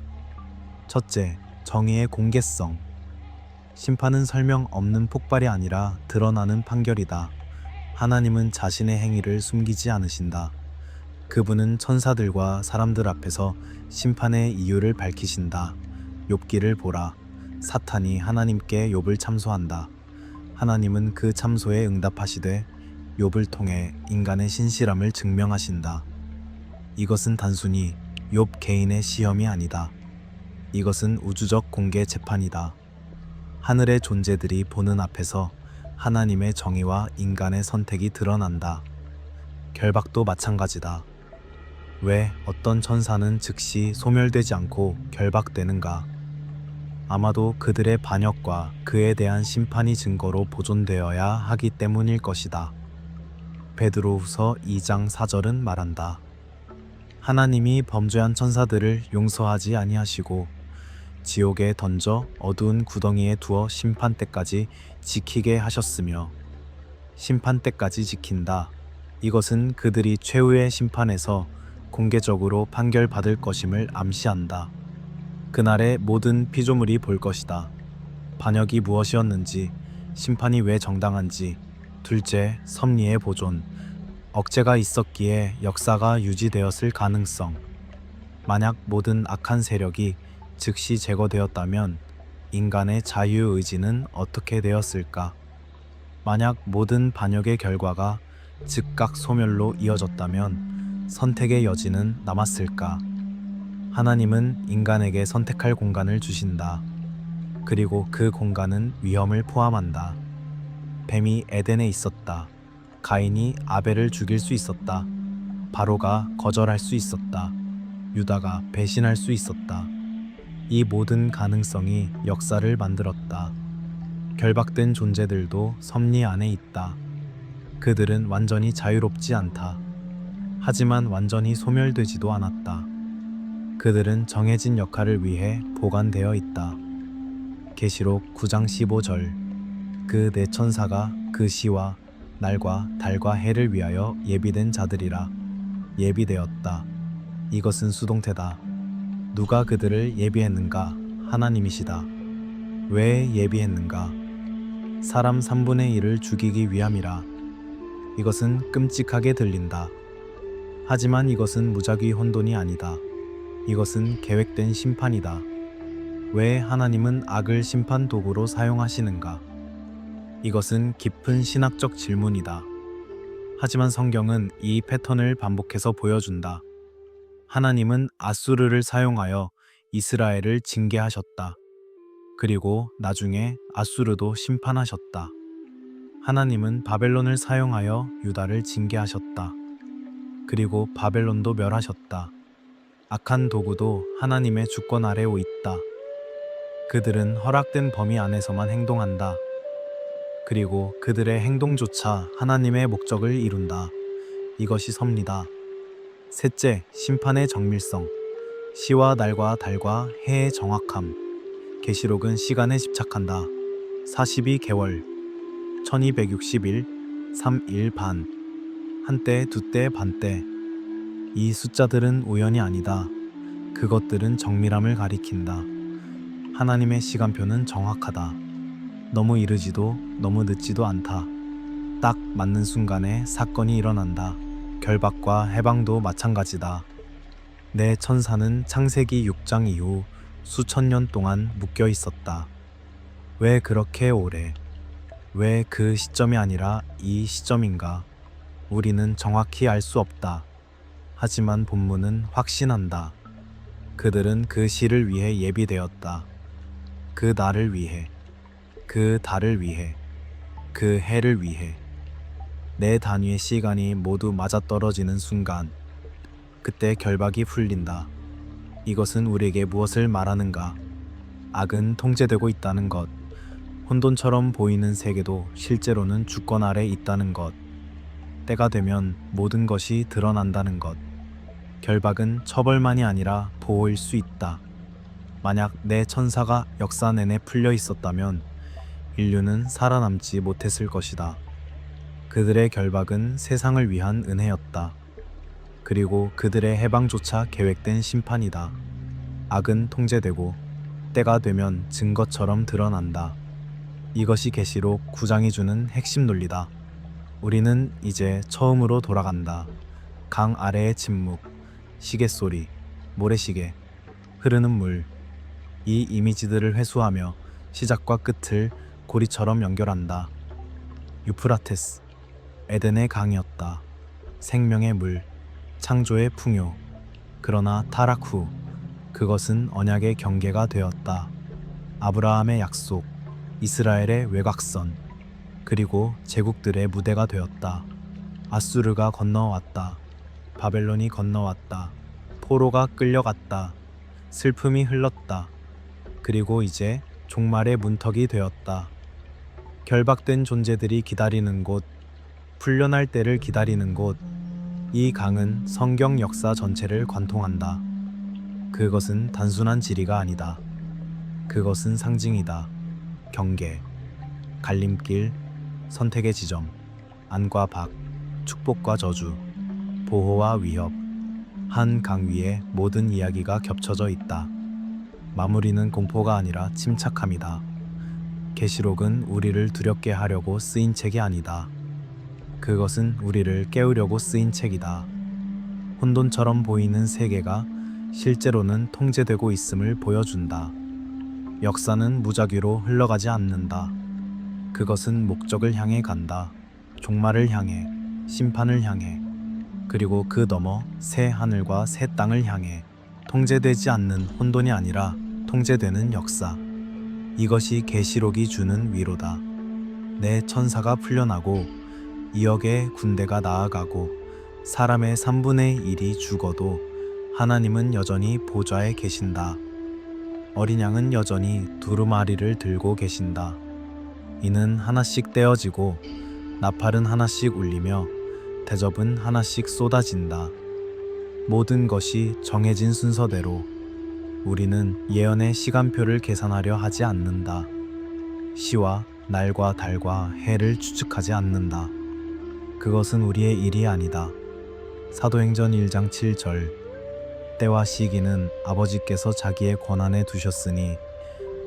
첫째, 정의의 공개성. 심판은 설명 없는 폭발이 아니라 드러나는 판결이다. 하나님은 자신의 행위를 숨기지 않으신다. 그분은 천사들과 사람들 앞에서 심판의 이유를 밝히신다. 욥기를 보라. 사탄이 하나님께 욥을 참소한다. 하나님은 그 참소에 응답하시되 욥을 통해 인간의 신실함을 증명하신다. 이것은 단순히 욥 개인의 시험이 아니다. 이것은 우주적 공개 재판이다. 하늘의 존재들이 보는 앞에서 하나님의 정의와 인간의 선택이 드러난다. 결박도 마찬가지다. 왜 어떤 천사는 즉시 소멸되지 않고 결박되는가? 아마도 그들의 반역과 그에 대한 심판이 증거로 보존되어야 하기 때문일 것이다. 베드로후서 2장 4절은 말한다. 하나님이 범죄한 천사들을 용서하지 아니하시고 지옥에 던져 어두운 구덩이에 두어 심판 때까지 지키게 하셨으며, 심판 때까지 지킨다. 이것은 그들이 최후의 심판에서 공개적으로 판결받을 것임을 암시한다. 그날의 모든 피조물이 볼 것이다. 반역이 무엇이었는지, 심판이 왜 정당한지. 둘째, 섭리의 보존. 억제가 있었기에 역사가 유지되었을 가능성. 만약 모든 악한 세력이 즉시 제거되었다면 인간의 자유의지는 어떻게 되었을까? 만약 모든 반역의 결과가 즉각 소멸로 이어졌다면 선택의 여지는 남았을까? 하나님은 인간에게 선택할 공간을 주신다. 그리고 그 공간은 위험을 포함한다. 뱀이 에덴에 있었다. 가인이 아벨을 죽일 수 있었다. 바로가 거절할 수 있었다. 유다가 배신할 수 있었다. 이 모든 가능성이 역사를 만들었다. 결박된 존재들도 섭리 안에 있다. 그들은 완전히 자유롭지 않다. 하지만 완전히 소멸되지도 않았다. 그들은 정해진 역할을 위해 보관되어 있다. 계시록 9장 15절. 그 네 천사가 그 시와 날과 달과 해를 위하여 예비된 자들이라. 예비되었다. 이것은 수동태다. 누가 그들을 예비했는가? 하나님이시다. 왜 예비했는가? 사람 3분의 1을 죽이기 위함이라. 이것은 끔찍하게 들린다. 하지만 이것은 무작위 혼돈이 아니다. 이것은 계획된 심판이다. 왜 하나님은 악을 심판 도구로 사용하시는가? 이것은 깊은 신학적 질문이다. 하지만 성경은 이 패턴을 반복해서 보여준다. 하나님은 아수르를 사용하여 이스라엘을 징계하셨다. 그리고 나중에 아수르도 심판하셨다. 하나님은 바벨론을 사용하여 유다를 징계하셨다. 그리고 바벨론도 멸하셨다. 악한 도구도 하나님의 주권 아래 있다. 그들은 허락된 범위 안에서만 행동한다. 그리고 그들의 행동조차 하나님의 목적을 이룬다. 이것이 섭리다. 셋째, 심판의 정밀성. 시와 날과 달과 해의 정확함. 계시록은 시간에 집착한다. 42개월, 1260일, 3일 반, 한때, 두때, 반때. 이 숫자들은 우연이 아니다. 그것들은 정밀함을 가리킨다. 하나님의 시간표는 정확하다. 너무 이르지도 너무 늦지도 않다. 딱 맞는 순간에 사건이 일어난다. 결박과 해방도 마찬가지다. 내 천사는 창세기 6장 이후 수천 년 동안 묶여 있었다. 왜 그렇게 오래? 왜 그 시점이 아니라 이 시점인가? 우리는 정확히 알 수 없다. 하지만 본문은 확신한다. 그들은 그 시를 위해 예비되었다. 그 날을 위해, 그 달을 위해, 그 해를 위해. 네 단위의 시간이 모두 맞아떨어지는 순간, 그때 결박이 풀린다. 이것은 우리에게 무엇을 말하는가? 악은 통제되고 있다는 것, 혼돈처럼 보이는 세계도 실제로는 주권 아래 있다는 것, 때가 되면 모든 것이 드러난다는 것. 결박은 처벌만이 아니라 보호일 수 있다. 만약 내 천사가 역사 내내 풀려 있었다면 인류는 살아남지 못했을 것이다. 그들의 결박은 세상을 위한 은혜였다. 그리고 그들의 해방조차 계획된 심판이다. 악은 통제되고 때가 되면 증거처럼 드러난다. 이것이 계시록 9장이 주는 핵심 논리다. 우리는 이제 처음으로 돌아간다. 강 아래의 침묵, 시계 소리, 모래시계, 흐르는 물. 이 이미지들을 회수하며 시작과 끝을 고리처럼 연결한다. 유프라테스, 에덴의 강이었다. 생명의 물, 창조의 풍요. 그러나 타락 후 그것은 언약의 경계가 되었다. 아브라함의 약속, 이스라엘의 외곽선, 그리고 제국들의 무대가 되었다. 아수르가 건너왔다. 바벨론이 건너왔다. 포로가 끌려갔다. 슬픔이 흘렀다. 그리고 이제 종말의 문턱이 되었다. 결박된 존재들이 기다리는 곳, 풀려날 때를 기다리는 곳. 이 강은 성경 역사 전체를 관통한다. 그것은 단순한 지리가 아니다. 그것은 상징이다. 경계, 갈림길, 선택의 지점, 안과 박, 축복과 저주, 보호와 위협. 한 강 위에 모든 이야기가 겹쳐져 있다. 마무리는 공포가 아니라 침착함이다. 계시록은 우리를 두렵게 하려고 쓰인 책이 아니다. 그것은 우리를 깨우려고 쓰인 책이다. 혼돈처럼 보이는 세계가 실제로는 통제되고 있음을 보여준다. 역사는 무작위로 흘러가지 않는다. 그것은 목적을 향해 간다. 종말을 향해, 심판을 향해, 그리고 그 너머 새 하늘과 새 땅을 향해. 통제되지 않는 혼돈이 아니라 통제되는 역사. 이것이 계시록이 주는 위로다. 내 천사가 풀려나고 2억의 군대가 나아가고 사람의 3분의 1이 죽어도 하나님은 여전히 보좌에 계신다. 어린 양은 여전히 두루마리를 들고 계신다. 이는 하나씩 떼어지고 나팔은 하나씩 울리며 대접은 하나씩 쏟아진다. 모든 것이 정해진 순서대로. 우리는 예언의 시간표를 계산하려 하지 않는다. 시와 날과 달과 해를 추측하지 않는다. 그것은 우리의 일이 아니다. 사도행전 1장 7절. 때와 시기는 아버지께서 자기의 권한에 두셨으니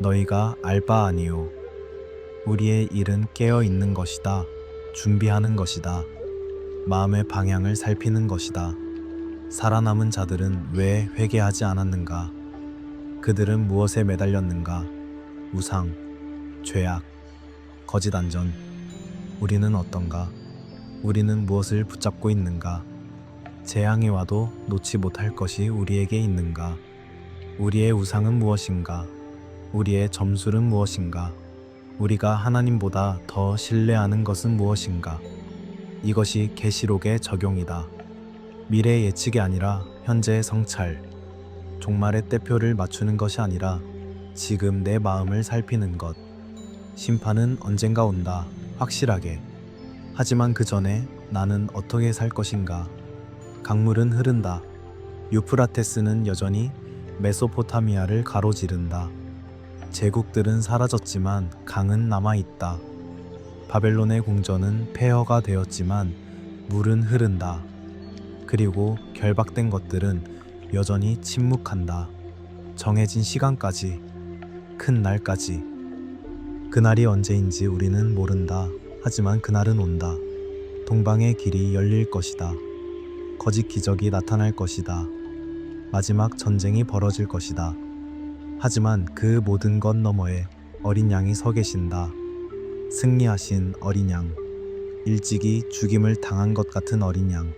너희가 알 바 아니요. 우리의 일은 깨어 있는 것이다. 준비하는 것이다. 마음의 방향을 살피는 것이다. 살아남은 자들은 왜 회개하지 않았는가? 그들은 무엇에 매달렸는가? 우상, 죄악, 거짓 안전. 우리는 어떤가? 우리는 무엇을 붙잡고 있는가? 재앙이 와도 놓지 못할 것이 우리에게 있는가? 우리의 우상은 무엇인가? 우리의 점술은 무엇인가? 우리가 하나님보다 더 신뢰하는 것은 무엇인가? 이것이 계시록의 적용이다. 미래 예측이 아니라 현재의 성찰. 종말의 때표를 맞추는 것이 아니라 지금 내 마음을 살피는 것. 심판은 언젠가 온다. 확실하게. 하지만 그 전에 나는 어떻게 살 것인가? 강물은 흐른다. 유프라테스는 여전히 메소포타미아를 가로지른다. 제국들은 사라졌지만 강은 남아있다. 바벨론의 궁전은 폐허가 되었지만 물은 흐른다. 그리고 결박된 것들은 여전히 침묵한다. 정해진 시간까지, 큰 날까지. 그날이 언제인지 우리는 모른다. 하지만 그날은 온다. 동방의 길이 열릴 것이다. 거짓 기적이 나타날 것이다. 마지막 전쟁이 벌어질 것이다. 하지만 그 모든 것 너머에 어린 양이 서 계신다. 승리하신 어린 양. 일찍이 죽임을 당한 것 같은 어린 양.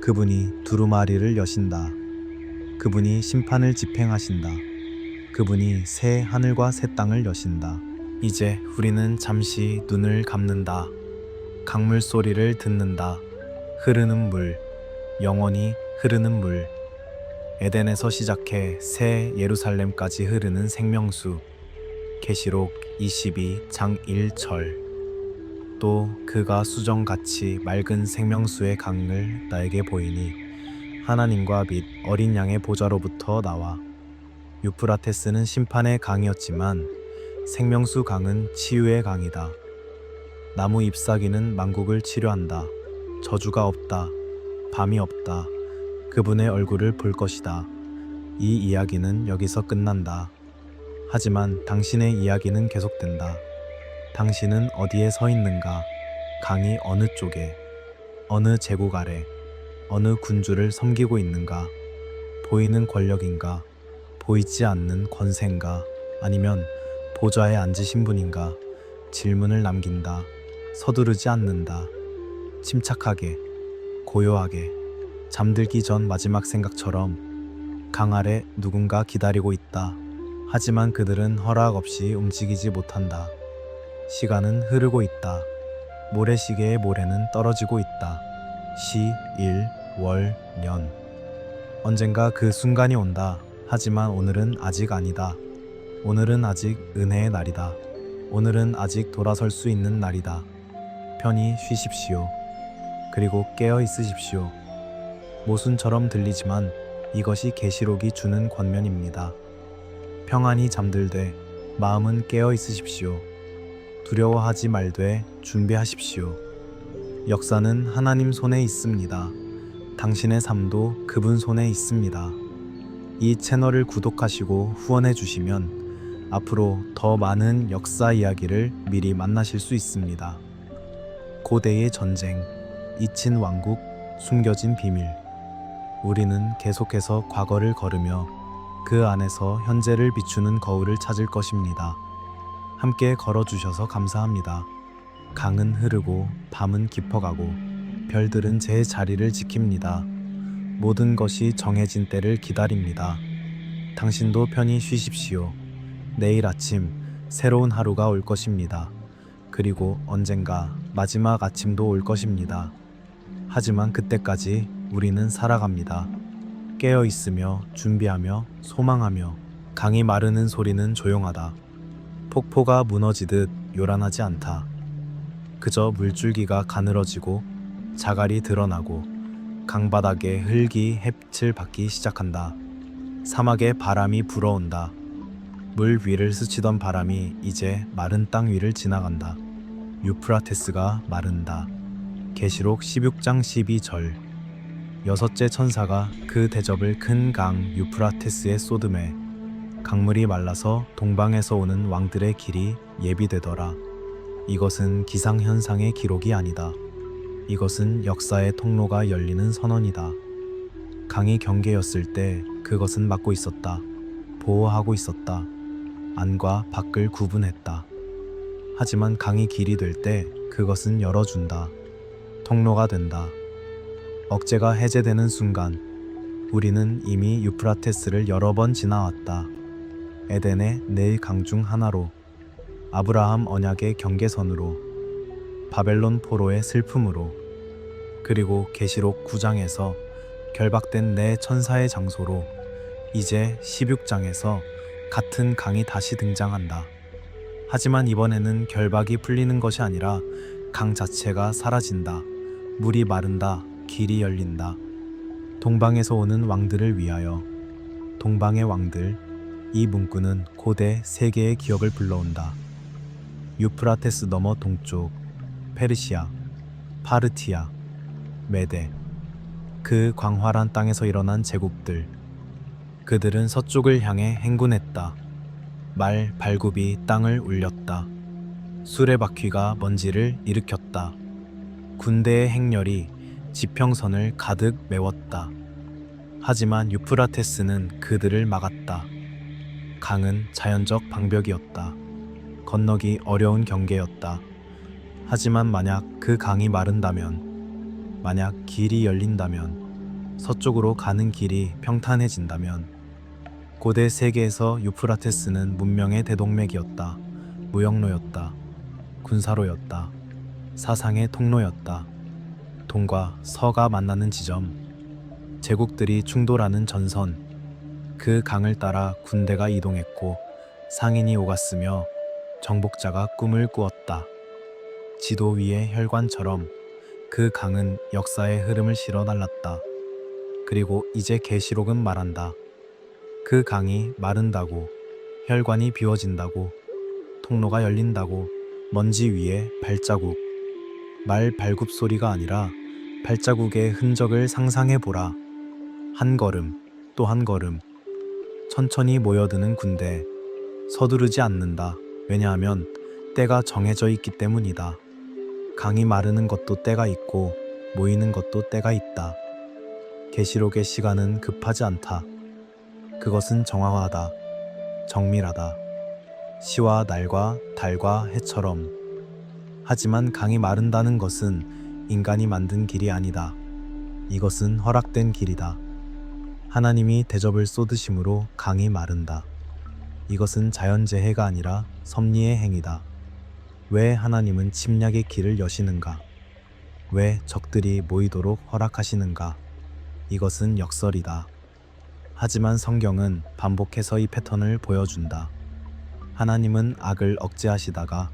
그분이 두루마리를 여신다. 그분이 심판을 집행하신다. 그분이 새 하늘과 새 땅을 여신다. 이제 우리는 잠시 눈을 감는다. 강물 소리를 듣는다. 흐르는 물, 영원히 흐르는 물. 에덴에서 시작해 새 예루살렘까지 흐르는 생명수. 계시록 22장 1절. 또 그가 수정같이 맑은 생명수의 강을 나에게 보이니 하나님과 및 어린 양의 보좌로부터 나와. 유프라테스는 심판의 강이었지만 생명수 강은 치유의 강이다. 나무 잎사귀는 만국을 치료한다. 저주가 없다. 밤이 없다. 그분의 얼굴을 볼 것이다. 이 이야기는 여기서 끝난다. 하지만 당신의 이야기는 계속된다. 당신은 어디에 서 있는가? 강이 어느 쪽에? 어느 제국 아래? 어느 군주를 섬기고 있는가? 보이는 권력인가? 보이지 않는 권세인가? 아니면 보좌에 앉으신 분인가? 질문을 남긴다. 서두르지 않는다. 침착하게, 고요하게, 잠들기 전 마지막 생각처럼. 강 아래 누군가 기다리고 있다. 하지만 그들은 허락 없이 움직이지 못한다. 시간은 흐르고 있다. 모래시계의 모래는 떨어지고 있다. 시, 일, 월, 년. 언젠가 그 순간이 온다. 하지만 오늘은 아직 아니다. 오늘은 아직 은혜의 날이다. 오늘은 아직 돌아설 수 있는 날이다. 편히 쉬십시오. 그리고 깨어 있으십시오. 모순처럼 들리지만 이것이 계시록이 주는 권면입니다. 평안히 잠들되 마음은 깨어 있으십시오. 두려워하지 말되 준비하십시오. 역사는 하나님 손에 있습니다. 당신의 삶도 그분 손에 있습니다. 이 채널을 구독하시고 후원해 주시면 앞으로 더 많은 역사 이야기를 미리 만나실 수 있습니다. 고대의 전쟁, 잊힌 왕국, 숨겨진 비밀. 우리는 계속해서 과거를 걸으며 그 안에서 현재를 비추는 거울을 찾을 것입니다. 함께 걸어주셔서 감사합니다. 강은 흐르고 밤은 깊어가고 별들은 제 자리를 지킵니다. 모든 것이 정해진 때를 기다립니다. 당신도 편히 쉬십시오. 내일 아침 새로운 하루가 올 것입니다. 그리고 언젠가 마지막 아침도 올 것입니다. 하지만 그때까지 우리는 살아갑니다. 깨어 있으며 준비하며 소망하며. 강이 마르는 소리는 조용하다. 폭포가 무너지듯 요란하지 않다. 그저 물줄기가 가늘어지고 자갈이 드러나고 강바닥에 흙이 햇빛을 받기 시작한다. 사막에 바람이 불어온다. 물 위를 스치던 바람이 이제 마른 땅 위를 지나간다. 유프라테스가 마른다. 계시록 16장 12절. 여섯째 천사가 그 대접을 큰 강 유프라테스에 쏟음에 강물이 말라서 동방에서 오는 왕들의 길이 예비되더라. 이것은 기상현상의 기록이 아니다. 이것은 역사의 통로가 열리는 선언이다. 강이 경계였을 때 그것은 막고 있었다. 보호하고 있었다. 안과 밖을 구분했다. 하지만 강이 길이 될 때 그것은 열어준다. 통로가 된다. 억제가 해제되는 순간 우리는 이미 유프라테스를 여러 번 지나왔다. 에덴의 네 강 중 하나로, 아브라함 언약의 경계선으로, 바벨론 포로의 슬픔으로, 그리고 계시록 9장에서 결박된 네 천사의 장소로, 이제 16장에서 같은 강이 다시 등장한다. 하지만 이번에는 결박이 풀리는 것이 아니라 강 자체가 사라진다. 물이 마른다. 길이 열린다. 동방에서 오는 왕들을 위하여. 동방의 왕들, 이 문구는 고대 세계의 기억을 불러온다. 유프라테스 너머 동쪽, 페르시아, 파르티아, 메데, 그 광활한 땅에서 일어난 제국들. 그들은 서쪽을 향해 행군했다. 말 발굽이 땅을 울렸다. 수레바퀴가 먼지를 일으켰다. 군대의 행렬이 지평선을 가득 메웠다. 하지만 유프라테스는 그들을 막았다. 강은 자연적 방벽이었다. 건너기 어려운 경계였다. 하지만 만약 그 강이 마른다면, 만약 길이 열린다면, 서쪽으로 가는 길이 평탄해진다면, 고대 세계에서 유프라테스는 문명의 대동맥이었다. 무역로였다. 군사로였다. 사상의 통로였다. 동과 서가 만나는 지점, 제국들이 충돌하는 전선. 그 강을 따라 군대가 이동했고 상인이 오갔으며 정복자가 꿈을 꾸었다. 지도 위의 혈관처럼 그 강은 역사의 흐름을 실어 날랐다. 그리고 이제 계시록은 말한다. 그 강이 마른다고, 혈관이 비워진다고, 통로가 열린다고. 먼지 위에 발자국, 말 발굽 소리가 아니라 발자국의 흔적을 상상해보라. 한 걸음, 또 한 걸음, 천천히 모여드는 군대. 서두르지 않는다. 왜냐하면 때가 정해져 있기 때문이다. 강이 마르는 것도 때가 있고 모이는 것도 때가 있다. 계시록의 시간은 급하지 않다. 그것은 정화하다, 정밀하다. 시와 날과 달과 해처럼. 하지만 강이 마른다는 것은 인간이 만든 길이 아니다. 이것은 허락된 길이다. 하나님이 대접을 쏟으심으로 강이 마른다. 이것은 자연재해가 아니라 섭리의 행위다. 왜 하나님은 침략의 길을 여시는가? 왜 적들이 모이도록 허락하시는가? 이것은 역설이다. 하지만 성경은 반복해서 이 패턴을 보여준다. 하나님은 악을 억제하시다가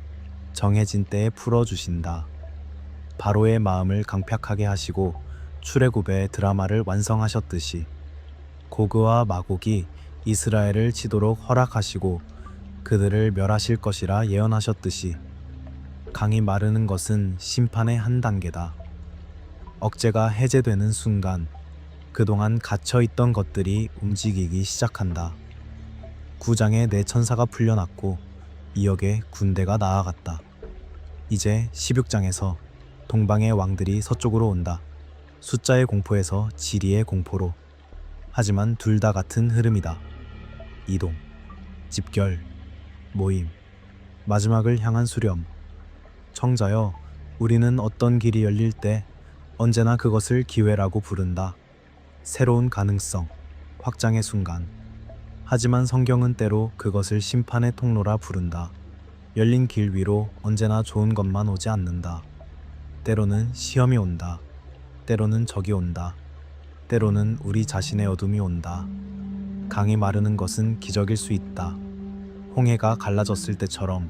정해진 때에 풀어주신다. 바로의 마음을 강팍하게 하시고 출애굽의 드라마를 완성하셨듯이 고그와 마곡이 이스라엘을 치도록 허락하시고 그들을 멸하실 것이라 예언하셨듯이 강이 마르는 것은 심판의 한 단계다. 억제가 해제되는 순간 그동안 갇혀있던 것들이 움직이기 시작한다. 9장에 네 천사가 풀려났고 2억의 군대가 나아갔다. 이제 16장에서 동방의 왕들이 서쪽으로 온다. 숫자의 공포에서 지리의 공포로. 하지만 둘 다 같은 흐름이다. 이동, 집결, 모임, 마지막을 향한 수렴. 청자여, 우리는 어떤 길이 열릴 때 언제나 그것을 기회라고 부른다. 새로운 가능성, 확장의 순간. 하지만 성경은 때로 그것을 심판의 통로라 부른다. 열린 길 위로 언제나 좋은 것만 오지 않는다. 때로는 시험이 온다. 때로는 적이 온다. 때로는 우리 자신의 어둠이 온다. 강이 마르는 것은 기적일 수 있다. 홍해가 갈라졌을 때처럼,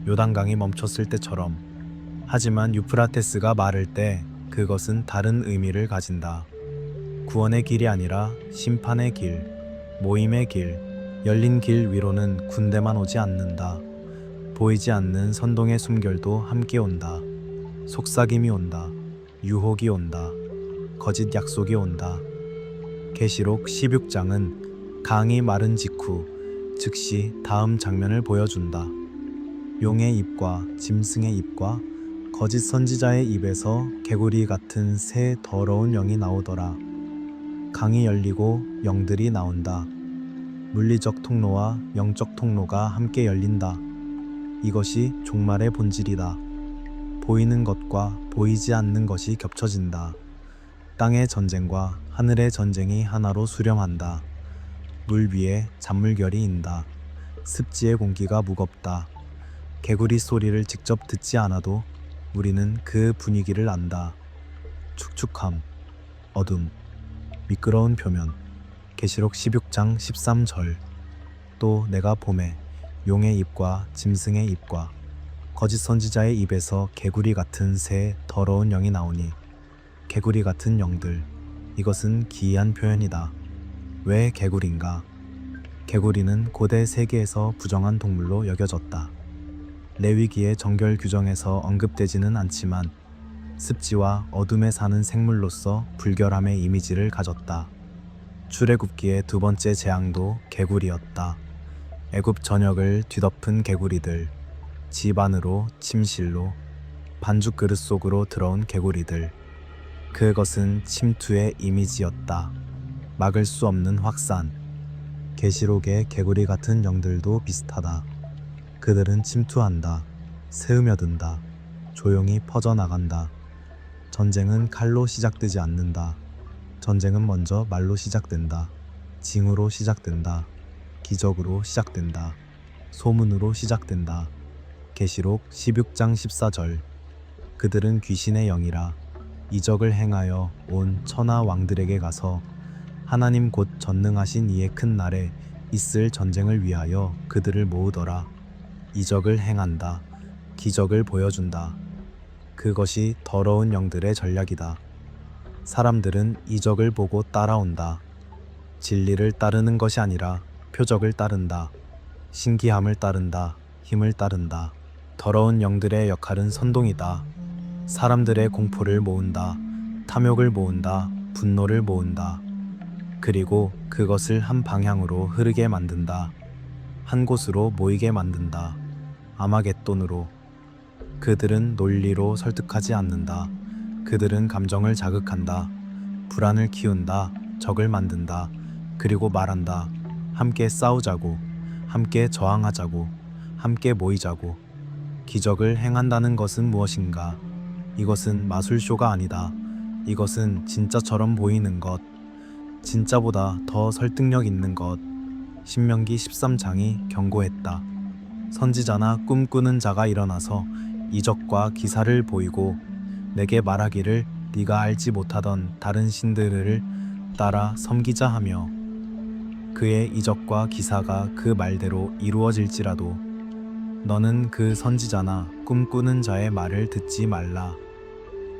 요단강이 멈췄을 때처럼. 하지만 유프라테스가 마를 때 그것은 다른 의미를 가진다. 구원의 길이 아니라 심판의 길, 모임의 길. 열린 길 위로는 군대만 오지 않는다. 보이지 않는 선동의 숨결도 함께 온다. 속삭임이 온다. 유혹이 온다. 거짓 약속이 온다. 계시록 16장은 강이 마른 직후 즉시 다음 장면을 보여준다. 용의 입과 짐승의 입과 거짓 선지자의 입에서 개구리 같은 새 더러운 영이 나오더라. 강이 열리고 영들이 나온다. 물리적 통로와 영적 통로가 함께 열린다. 이것이 종말의 본질이다. 보이는 것과 보이지 않는 것이 겹쳐진다. 땅의 전쟁과 하늘의 전쟁이 하나로 수렴한다. 물 위에 잔물결이 인다. 습지의 공기가 무겁다. 개구리 소리를 직접 듣지 않아도 우리는 그 분위기를 안다. 축축함, 어둠, 미끄러운 표면. 계시록 16장 13절. 또 내가 봄에 용의 입과 짐승의 입과 거짓 선지자의 입에서 개구리 같은 새 더러운 영이 나오니, 개구리 같은 영들, 이것은 기이한 표현이다. 왜 개구리인가? 개구리는 고대 세계에서 부정한 동물로 여겨졌다. 레위기의 정결 규정에서 언급되지는 않지만 습지와 어둠에 사는 생물로서 불결함의 이미지를 가졌다. 출애굽기의 두 번째 재앙도 개구리였다. 애굽 전역을 뒤덮은 개구리들, 집 안으로 침실로 반죽 그릇 속으로 들어온 개구리들. 그것은 침투의 이미지였다. 막을 수 없는 확산. 계시록의 개구리 같은 영들도 비슷하다. 그들은 침투한다. 스며든다. 조용히 퍼져나간다. 전쟁은 칼로 시작되지 않는다. 전쟁은 먼저 말로 시작된다. 징후로 시작된다. 기적으로 시작된다. 소문으로 시작된다. 계시록 16장 14절. 그들은 귀신의 영이라 이적을 행하여 온 천하 왕들에게 가서 하나님 곧 전능하신 이의 큰 날에 있을 전쟁을 위하여 그들을 모으더라. 이적을 행한다. 기적을 보여준다. 그것이 더러운 영들의 전략이다. 사람들은 이적을 보고 따라온다. 진리를 따르는 것이 아니라 표적을 따른다. 신기함을 따른다. 힘을 따른다. 더러운 영들의 역할은 선동이다. 사람들의 공포를 모은다. 탐욕을 모은다. 분노를 모은다. 그리고 그것을 한 방향으로 흐르게 만든다. 한 곳으로 모이게 만든다. 아마겟돈으로. 그들은 논리로 설득하지 않는다. 그들은 감정을 자극한다. 불안을 키운다. 적을 만든다. 그리고 말한다. 함께 싸우자고. 함께 저항하자고. 함께 모이자고. 기적을 행한다는 것은 무엇인가? 이것은 마술쇼가 아니다. 이것은 진짜처럼 보이는 것. 진짜보다 더 설득력 있는 것. 신명기 13장이 경고했다. 선지자나 꿈꾸는 자가 일어나서 이적과 기사를 보이고 내게 말하기를 네가 알지 못하던 다른 신들을 따라 섬기자 하며, 그의 이적과 기사가 그 말대로 이루어질지라도 너는 그 선지자나 꿈꾸는 자의 말을 듣지 말라.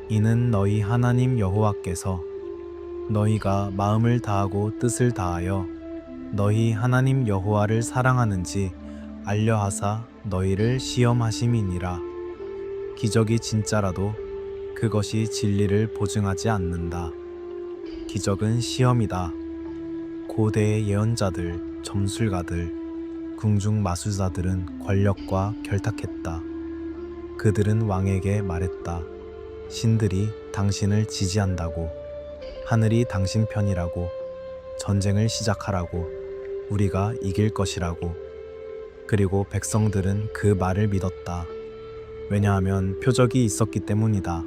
이는 너희 하나님 여호와께서 너희가 마음을 다하고 뜻을 다하여 너희 하나님 여호와를 사랑하는지 알려하사 너희를 시험하심이니라. 기적이 진짜라도 그것이 진리를 보증하지 않는다. 기적은 시험이다. 고대의 예언자들, 점술가들, 궁중 마술사들은 권력과 결탁했다. 그들은 왕에게 말했다. 신들이 당신을 지지한다고, 하늘이 당신 편이라고, 전쟁을 시작하라고, 우리가 이길 것이라고. 그리고 백성들은 그 말을 믿었다. 왜냐하면 표적이 있었기 때문이다.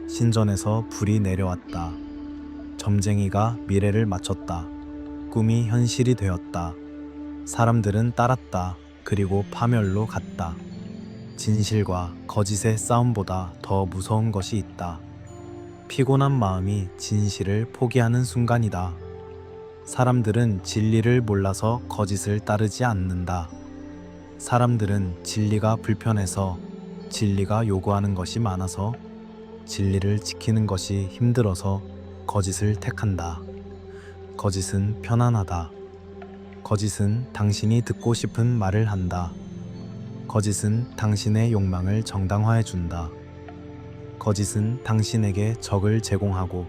신전에서 불이 내려왔다. 점쟁이가 미래를 맞췄다. 꿈이 현실이 되었다. 사람들은 따랐다. 그리고 파멸로 갔다. 진실과 거짓의 싸움보다 더 무서운 것이 있다. 피곤한 마음이 진실을 포기하는 순간이다. 사람들은 진리를 몰라서 거짓을 따르지 않는다. 사람들은 진리가 불편해서, 진리가 요구하는 것이 많아서, 진리를 지키는 것이 힘들어서 거짓을 택한다. 거짓은 편안하다. 거짓은 당신이 듣고 싶은 말을 한다. 거짓은 당신의 욕망을 정당화해 준다. 거짓은 당신에게 적을 제공하고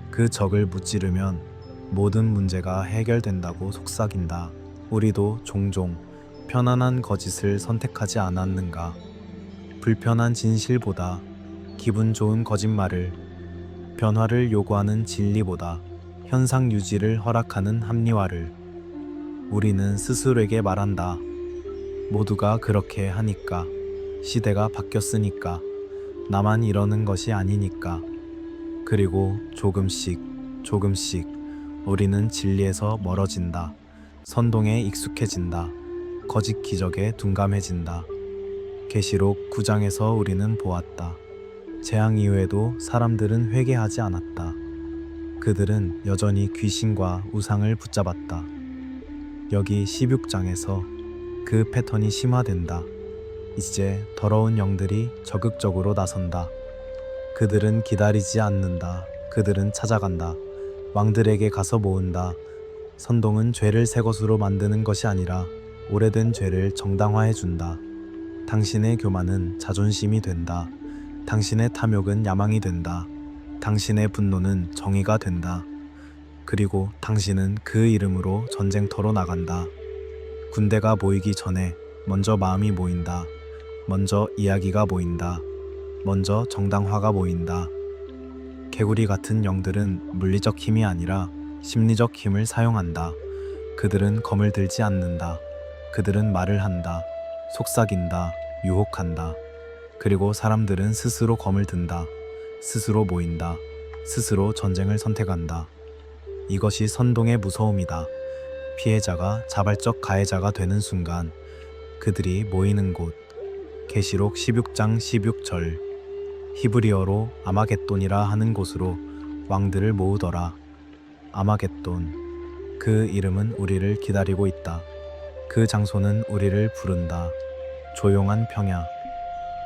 그 적을 무찌르면 모든 문제가 해결된다고 속삭인다. 우리도 종종 편안한 거짓을 선택하지 않았는가? 불편한 진실보다 기분 좋은 거짓말을, 변화를 요구하는 진리보다 현상 유지를 허락하는 합리화를. 우리는 스스로에게 말한다. 모두가 그렇게 하니까, 시대가 바뀌었으니까, 나만 이러는 것이 아니니까. 그리고 조금씩, 조금씩 우리는 진리에서 멀어진다. 선동에 익숙해진다. 거짓 기적에 둔감해진다. 계시록 9장에서 우리는 보았다. 재앙 이후에도 사람들은 회개하지 않았다. 그들은 여전히 귀신과 우상을 붙잡았다. 여기 16장에서 그 패턴이 심화된다. 이제 더러운 영들이 적극적으로 나선다. 그들은 기다리지 않는다. 그들은 찾아간다. 왕들에게 가서 모은다. 선동은 죄를 새 것으로 만드는 것이 아니라 오래된 죄를 정당화해준다. 당신의 교만은 자존심이 된다. 당신의 탐욕은 야망이 된다. 당신의 분노는 정의가 된다. 그리고 당신은 그 이름으로 전쟁터로 나간다. 군대가 모이기 전에 먼저 마음이 모인다. 먼저 이야기가 모인다. 먼저 정당화가 모인다. 개구리 같은 영들은 물리적 힘이 아니라 심리적 힘을 사용한다. 그들은 검을 들지 않는다. 그들은 말을 한다. 속삭인다. 유혹한다. 그리고 사람들은 스스로 검을 든다. 스스로 모인다. 스스로 전쟁을 선택한다. 이것이 선동의 무서움이다. 피해자가 자발적 가해자가 되는 순간 그들이 모이는 곳. 계시록 16장 16절. 히브리어로 아마겟돈이라 하는 곳으로 왕들을 모으더라. 아마겟돈. 그 이름은 우리를 기다리고 있다. 그 장소는 우리를 부른다. 조용한 평야.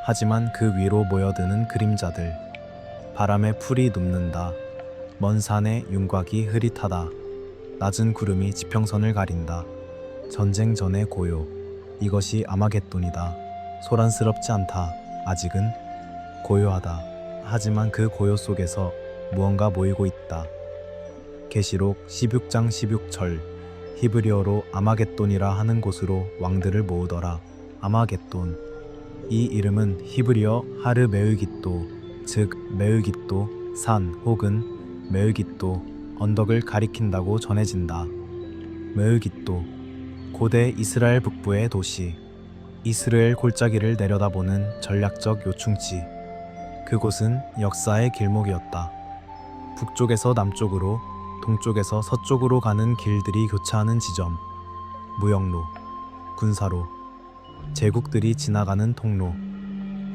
하지만 그 위로 모여드는 그림자들. 바람에 풀이 눕는다. 먼 산에 윤곽이 흐릿하다. 낮은 구름이 지평선을 가린다. 전쟁 전의 고요. 이것이 아마겟돈이다. 소란스럽지 않다. 아직은 고요하다. 하지만 그 고요 속에서 무언가 모이고 있다. 계시록 16장 16절. 히브리어로 아마겟돈이라 하는 곳으로 왕들을 모으더라. 아마겟돈. 이 이름은 히브리어 하르 메으깃도, 즉 메으깃도 산 혹은 메으깃도 언덕을 가리킨다고 전해진다. 메으깃도. 고대 이스라엘 북부의 도시. 이스라엘 골짜기를 내려다보는 전략적 요충지. 그곳은 역사의 길목이었다. 북쪽에서 남쪽으로, 동쪽에서 서쪽으로 가는 길들이 교차하는 지점. 무역로, 군사로, 제국들이 지나가는 통로.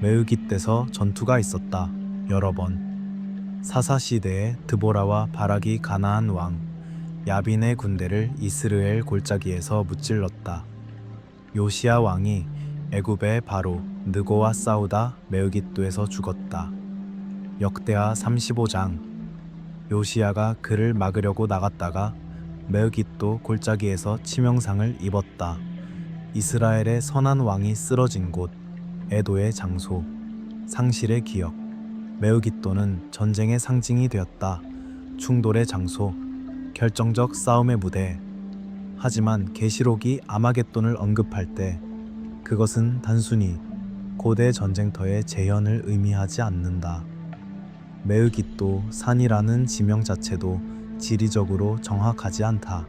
메으깃에서 전투가 있었다. 여러 번. 사사 시대에 드보라와 바락이 가나안 왕 야빈의 군대를 이스라엘 골짜기에서 무찔렀다. 요시야 왕이 애굽의 바로 느고와 싸우다 메으깃도에서 죽었다. 역대하 35장. 요시야가 그를 막으려고 나갔다가 메으깃도 골짜기에서 치명상을 입었다. 이스라엘의 선한 왕이 쓰러진 곳, 애도의 장소, 상실의 기억. 메으깃도는 전쟁의 상징이 되었다. 충돌의 장소, 결정적 싸움의 무대. 하지만 계시록이 아마겟돈을 언급할 때 그것은 단순히 고대 전쟁터의 재현을 의미하지 않는다. 메으깃도 산이라는 지명 자체도 지리적으로 정확하지 않다.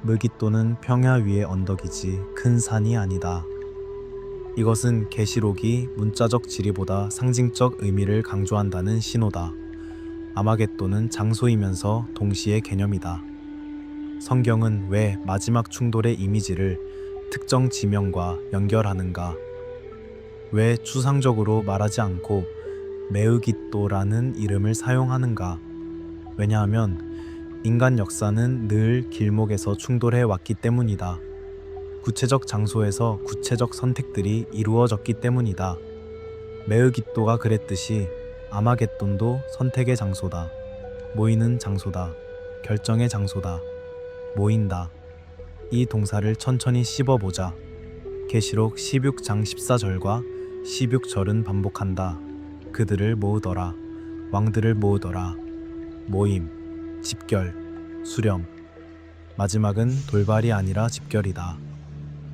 메깃도는 평야 위의 언덕이지 큰 산이 아니다. 이것은 계시록이 문자적 지리보다 상징적 의미를 강조한다는 신호다. 아마겟돈은 장소이면서 동시에 개념이다. 성경은 왜 마지막 충돌의 이미지를 특정 지명과 연결하는가? 왜 추상적으로 말하지 않고 메으깃도라는 이름을 사용하는가? 왜냐하면 인간 역사는 늘 길목에서 충돌해 왔기 때문이다. 구체적 장소에서 구체적 선택들이 이루어졌기 때문이다. 메으깃도가 그랬듯이 아마겟돈도 선택의 장소다. 모이는 장소다. 결정의 장소다. 모인다. 이 동사를 천천히 씹어보자. 계시록 16장 14절과 16절은 반복한다. 그들을 모으더라. 왕들을 모으더라. 모임, 집결, 수렴. 마지막은 돌발이 아니라 집결이다.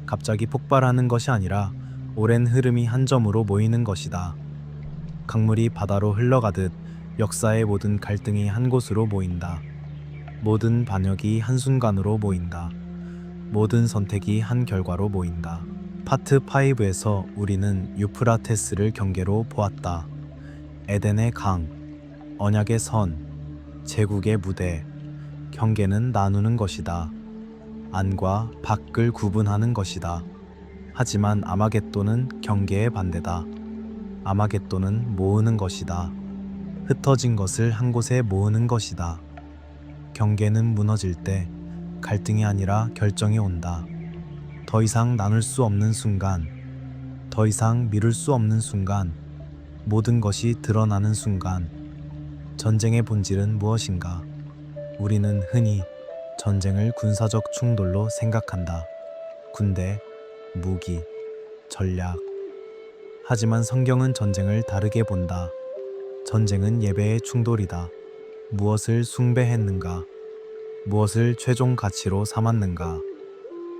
갑자기 폭발하는 것이 아니라 오랜 흐름이 한 점으로 모이는 것이다. 강물이 바다로 흘러가듯 역사의 모든 갈등이 한 곳으로 모인다. 모든 반역이 한순간으로 모인다. 모든 선택이 한 결과로 모인다. 파트 5에서 우리는 유프라테스를 경계로 보았다. 에덴의 강, 언약의 선, 제국의 무대. 경계는 나누는 것이다. 안과 밖을 구분하는 것이다. 하지만 아마겟돈은 경계의 반대다. 아마겟돈은 모으는 것이다. 흩어진 것을 한 곳에 모으는 것이다. 경계는 무너질 때 갈등이 아니라 결정이 온다. 더 이상 나눌 수 없는 순간, 더 이상 미룰 수 없는 순간, 모든 것이 드러나는 순간. 전쟁의 본질은 무엇인가? 우리는 흔히 전쟁을 군사적 충돌로 생각한다. 군대, 무기, 전략. 하지만 성경은 전쟁을 다르게 본다. 전쟁은 예배의 충돌이다. 무엇을 숭배했는가? 무엇을 최종 가치로 삼았는가?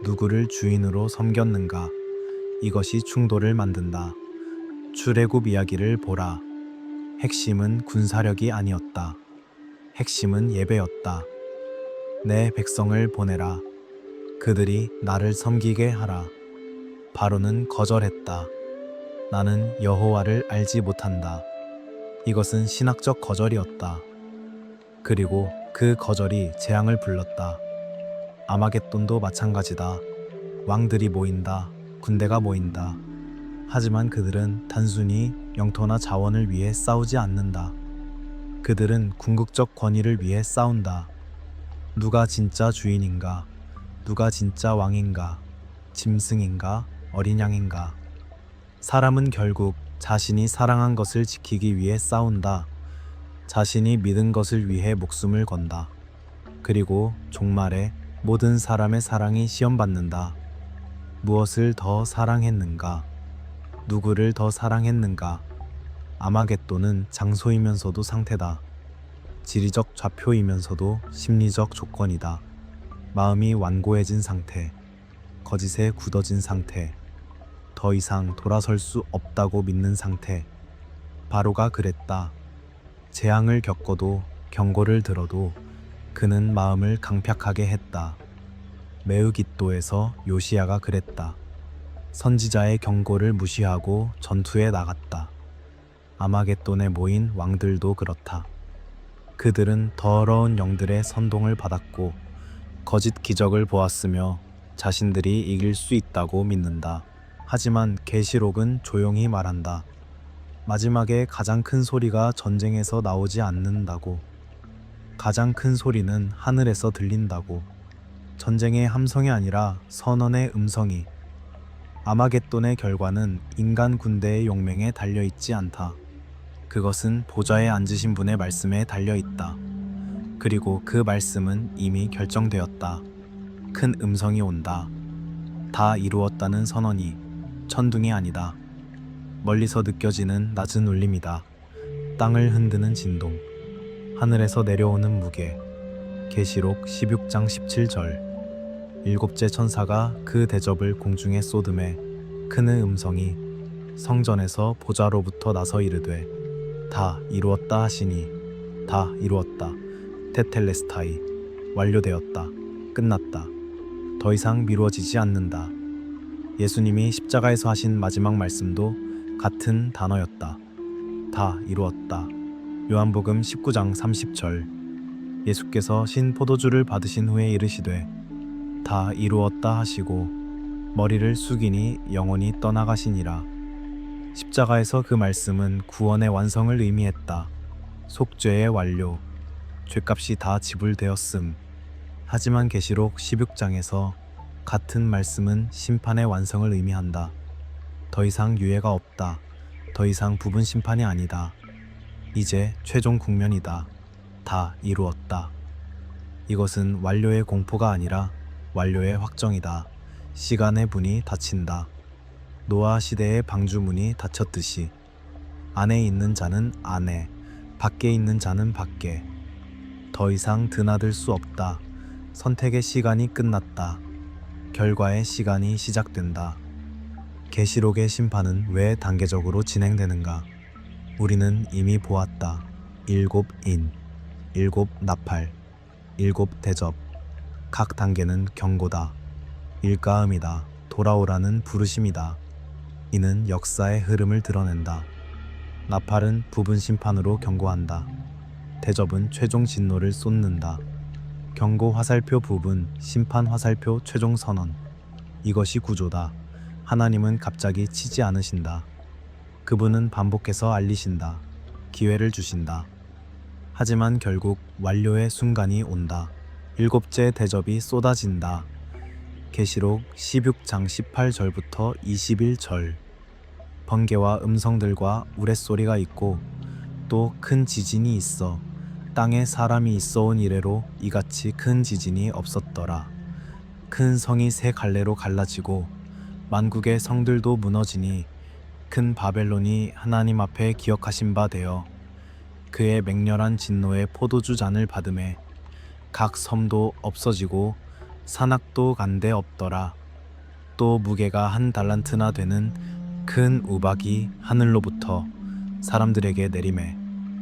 누구를 주인으로 섬겼는가? 이것이 충돌을 만든다. 출애굽 이야기를 보라. 핵심은 군사력이 아니었다. 핵심은 예배였다. 내 백성을 보내라. 그들이 나를 섬기게 하라. 바로는 거절했다. 나는 여호와를 알지 못한다. 이것은 신학적 거절이었다. 그리고 그 거절이 재앙을 불렀다. 아마겟돈도 마찬가지다. 왕들이 모인다. 군대가 모인다. 하지만 그들은 단순히 영토나 자원을 위해 싸우지 않는다. 그들은 궁극적 권위를 위해 싸운다. 누가 진짜 주인인가? 누가 진짜 왕인가? 짐승인가? 어린 양인가? 사람은 결국 자신이 사랑한 것을 지키기 위해 싸운다. 자신이 믿은 것을 위해 목숨을 건다. 그리고 종말에 모든 사람의 사랑이 시험받는다. 무엇을 더 사랑했는가? 누구를 더 사랑했는가? 아마겟돈은 장소이면서도 상태다. 지리적 좌표이면서도 심리적 조건이다. 마음이 완고해진 상태, 거짓에 굳어진 상태, 더 이상 돌아설 수 없다고 믿는 상태. 바로가 그랬다. 재앙을 겪어도 경고를 들어도 그는 마음을 강팍하게 했다. 메우깃도에서 요시야가 그랬다. 선지자의 경고를 무시하고 전투에 나갔다. 아마겟돈에 모인 왕들도 그렇다. 그들은 더러운 영들의 선동을 받았고 거짓 기적을 보았으며 자신들이 이길 수 있다고 믿는다. 하지만 계시록은 조용히 말한다. 마지막에 가장 큰 소리가 전쟁에서 나오지 않는다고. 가장 큰 소리는 하늘에서 들린다고. 전쟁의 함성이 아니라 선언의 음성이. 아마겟돈의 결과는 인간 군대의 용맹에 달려있지 않다. 그것은 보좌에 앉으신 분의 말씀에 달려있다. 그리고 그 말씀은 이미 결정되었다. 큰 음성이 온다. 다 이루었다는 선언이. 천둥이 아니다. 멀리서 느껴지는 낮은 울림이다. 땅을 흔드는 진동. 하늘에서 내려오는 무게. 계시록 16장 17절. 일곱째 천사가 그 대접을 공중에 쏟음에 큰 음성이 성전에서 보좌로부터 나서 이르되 다 이루었다 하시니. 다 이루었다. 테텔레스타이. 완료되었다. 끝났다. 더 이상 미루어지지 않는다. 예수님이 십자가에서 하신 마지막 말씀도 같은 단어였다. 다 이루었다. 요한복음 19장 30절. 예수께서 신 포도주를 받으신 후에 이르시되 다 이루었다 하시고 머리를 숙이니 영혼이 떠나가시니라. 십자가에서 그 말씀은 구원의 완성을 의미했다. 속죄의 완료. 죄값이 다 지불되었음. 하지만 계시록 16장에서 같은 말씀은 심판의 완성을 의미한다. 더 이상 유예가 없다. 더 이상 부분 심판이 아니다. 이제 최종 국면이다. 다 이루었다. 이것은 완료의 공포가 아니라 완료의 확정이다. 시간의 문이 닫힌다. 노아 시대의 방주문이 닫혔듯이 안에 있는 자는 안에, 밖에 있는 자는 밖에. 더 이상 드나들 수 없다. 선택의 시간이 끝났다. 결과의 시간이 시작된다. 계시록의 심판은 왜 단계적으로 진행되는가? 우리는 이미 보았다. 7인, 7 나팔, 7 대접. 각 단계는 경고다. 일가음이다. 돌아오라는 부르심이다. 이는 역사의 흐름을 드러낸다. 나팔은 부분 심판으로 경고한다. 대접은 최종 진노를 쏟는다. 경고 화살표 부분, 심판 화살표 최종 선언. 이것이 구조다. 하나님은 갑자기 치지 않으신다. 그분은 반복해서 알리신다. 기회를 주신다. 하지만 결국 완료의 순간이 온다. 일곱째 대접이 쏟아진다. 계시록 16장 18절부터 21절. 번개와 음성들과 우레소리가 있고 또 큰 지진이 있어 땅에 사람이 있어온 이래로 이같이 큰 지진이 없었더라. 큰 성이 세 갈래로 갈라지고 만국의 성들도 무너지니 큰 바벨론이 하나님 앞에 기억하신 바 되어 그의 맹렬한 진노의 포도주 잔을 받음에 각 섬도 없어지고 산악도 간데 없더라. 또 무게가 한 달란트나 되는 큰 우박이 하늘로부터 사람들에게 내리매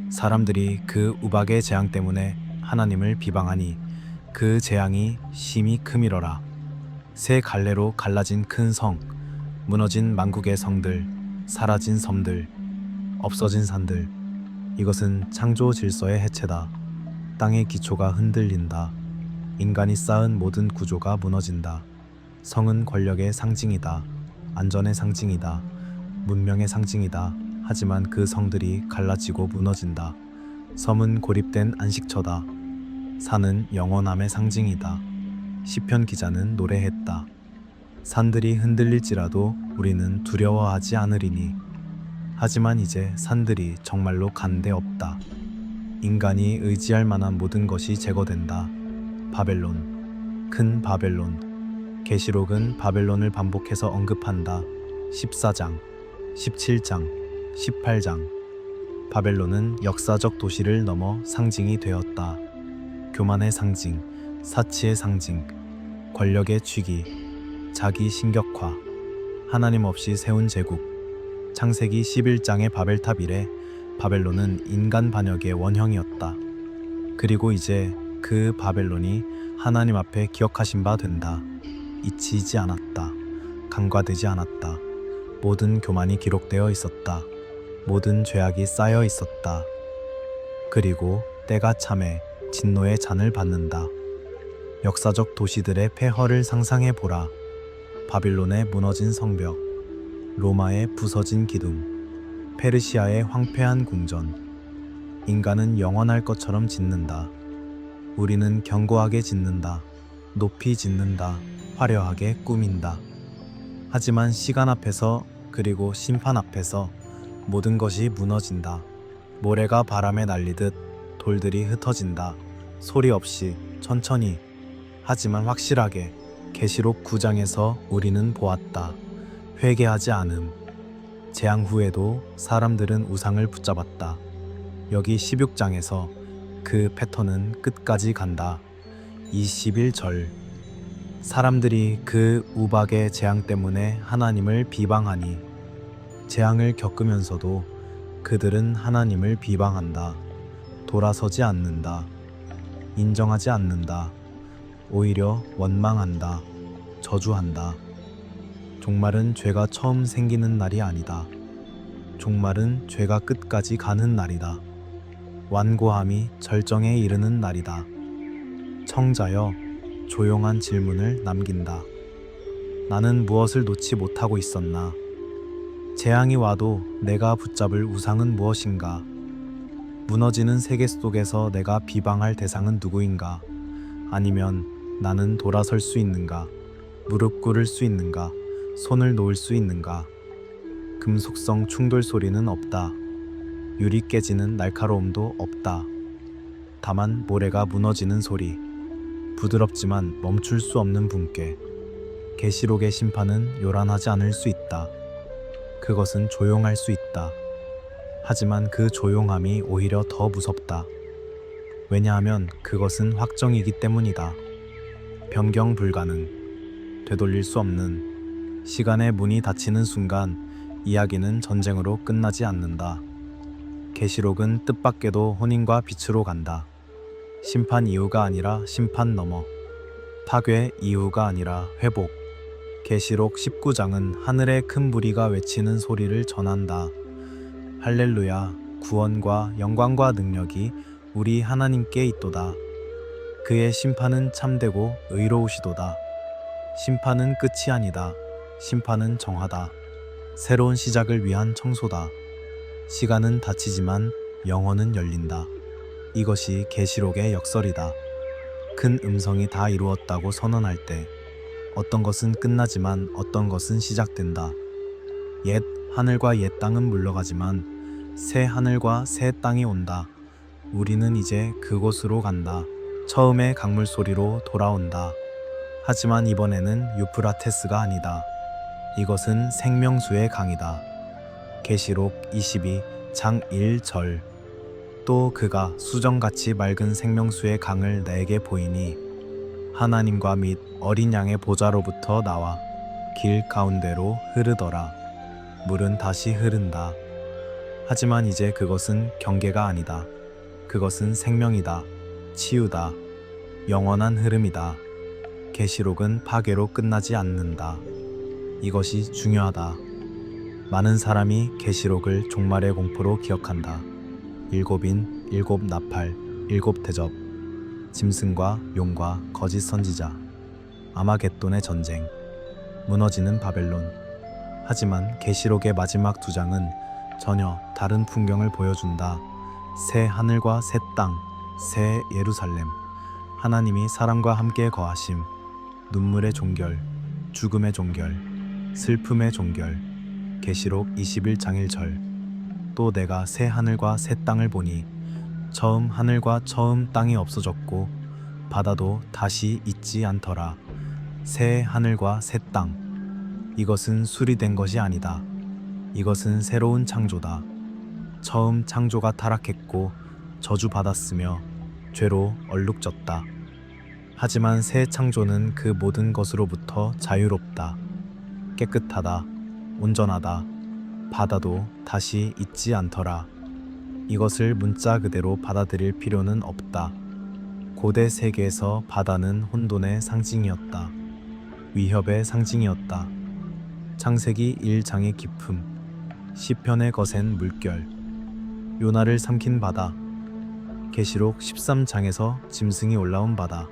사람들이 그 우박의 재앙 때문에 하나님을 비방하니 그 재앙이 심히 크미러라. 세 갈래로 갈라진 큰 성, 무너진 만국의 성들, 사라진 섬들, 없어진 산들. 이것은 창조 질서의 해체다. 땅의 기초가 흔들린다. 인간이 쌓은 모든 구조가 무너진다. 성은 권력의 상징이다. 안전의 상징이다. 문명의 상징이다. 하지만 그 성들이 갈라지고 무너진다. 섬은 고립된 안식처다. 산은 영원함의 상징이다. 시편 기자는 노래했다. 산들이 흔들릴지라도 우리는 두려워하지 않으리니. 하지만 이제 산들이 정말로 간데 없다. 인간이 의지할 만한 모든 것이 제거된다. 바벨론, 큰 바벨론. 계시록은 바벨론을 반복해서 언급한다. 14장, 17장, 18장. 바벨론은 역사적 도시를 넘어 상징이 되었다. 교만의 상징, 사치의 상징, 권력의 취기, 자기 신격화, 하나님 없이 세운 제국. 창세기 11장의 바벨탑 이래 바벨론은 인간 반역의 원형이었다. 그리고 이제 그 바벨론이 하나님 앞에 기억하신 바 된다. 잊히지 않았다. 간과되지 않았다. 모든 교만이 기록되어 있었다. 모든 죄악이 쌓여 있었다. 그리고 때가 참에 진노의 잔을 받는다. 역사적 도시들의 폐허를 상상해 보라. 바빌론의 무너진 성벽, 로마의 부서진 기둥, 페르시아의 황폐한 궁전. 인간은 영원할 것처럼 짓는다. 우리는 견고하게 짓는다. 높이 짓는다. 화려하게 꾸민다. 하지만 시간 앞에서 그리고 심판 앞에서 모든 것이 무너진다. 모래가 바람에 날리듯 돌들이 흩어진다. 소리 없이 천천히 하지만 확실하게. 계시록 9장에서 우리는 보았다. 회개하지 않음. 재앙 후에도 사람들은 우상을 붙잡았다. 여기 16장에서 그 패턴은 끝까지 간다. 21절. 사람들이 그 우박의 재앙 때문에 하나님을 비방하니. 재앙을 겪으면서도 그들은 하나님을 비방한다. 돌아서지 않는다. 인정하지 않는다. 오히려 원망한다. 저주한다. 종말은 죄가 처음 생기는 날이 아니다. 종말은 죄가 끝까지 가는 날이다. 완고함이 절정에 이르는 날이다. 청자여, 조용한 질문을 남긴다. 나는 무엇을 놓지 못하고 있었나? 재앙이 와도 내가 붙잡을 우상은 무엇인가? 무너지는 세계 속에서 내가 비방할 대상은 누구인가? 아니면 나는 돌아설 수 있는가? 무릎 꿇을 수 있는가? 손을 놓을 수 있는가? 금속성 충돌 소리는 없다. 유리 깨지는 날카로움도 없다. 다만 모래가 무너지는 소리. 부드럽지만 멈출 수 없는 분께. 계시록의 심판은 요란하지 않을 수 있다. 그것은 조용할 수 있다. 하지만 그 조용함이 오히려 더 무섭다. 왜냐하면 그것은 확정이기 때문이다. 변경 불가능, 되돌릴 수 없는. 시간의 문이 닫히는 순간 이야기는 전쟁으로 끝나지 않는다. 계시록은 뜻밖에도 혼인과 빛으로 간다. 심판 이후가 아니라 심판 너머. 파괴 이후가 아니라 회복. 계시록 19장은 하늘의 큰 무리가 외치는 소리를 전한다. 할렐루야, 구원과 영광과 능력이 우리 하나님께 있도다. 그의 심판은 참되고 의로우시도다. 심판은 끝이 아니다. 심판은 정하다. 새로운 시작을 위한 청소다. 시간은 닫히지만 영혼은 열린다. 이것이 계시록의 역설이다. 큰 음성이 다 이루었다고 선언할 때 어떤 것은 끝나지만 어떤 것은 시작된다. 옛 하늘과 옛 땅은 물러가지만 새 하늘과 새 땅이 온다. 우리는 이제 그곳으로 간다. 처음의 강물 소리로 돌아온다. 하지만 이번에는 유프라테스가 아니다. 이것은 생명수의 강이다. 계시록 22장 1절. 또 그가 수정같이 맑은 생명수의 강을 내게 보이니 하나님과 및 어린 양의 보좌로부터 나와 길 가운데로 흐르더라. 물은 다시 흐른다. 하지만 이제 그것은 경계가 아니다. 그것은 생명이다. 치유다. 영원한 흐름이다. 계시록은 파괴로 끝나지 않는다. 이것이 중요하다. 많은 사람이 계시록을 종말의 공포로 기억한다. 일곱인, 일곱 나팔, 일곱 대접, 짐승과 용과 거짓 선지자, 아마겟돈의 전쟁, 무너지는 바벨론. 하지만 계시록의 마지막 두 장은 전혀 다른 풍경을 보여준다. 새 하늘과 새 땅, 새 예루살렘. 하나님이 사람과 함께 거하심. 눈물의 종결, 죽음의 종결, 슬픔의 종결. 계시록 21장 1절. 또 내가 새 하늘과 새 땅을 보니 처음 하늘과 처음 땅이 없어졌고 바다도 다시 있지 않더라. 새 하늘과 새 땅. 이것은 수리된 것이 아니다. 이것은 새로운 창조다. 처음 창조가 타락했고 저주받았으며 죄로 얼룩졌다. 하지만 새 창조는 그 모든 것으로부터 자유롭다. 깨끗하다. 온전하다. 바다도 다시 있지 않더라. 이것을 문자 그대로 받아들일 필요는 없다. 고대 세계에서 바다는 혼돈의 상징이었다. 위협의 상징이었다. 창세기 1장의 기품, 시편의 거센 물결, 요나를 삼킨 바다, 계시록 13장에서 짐승이 올라온 바다.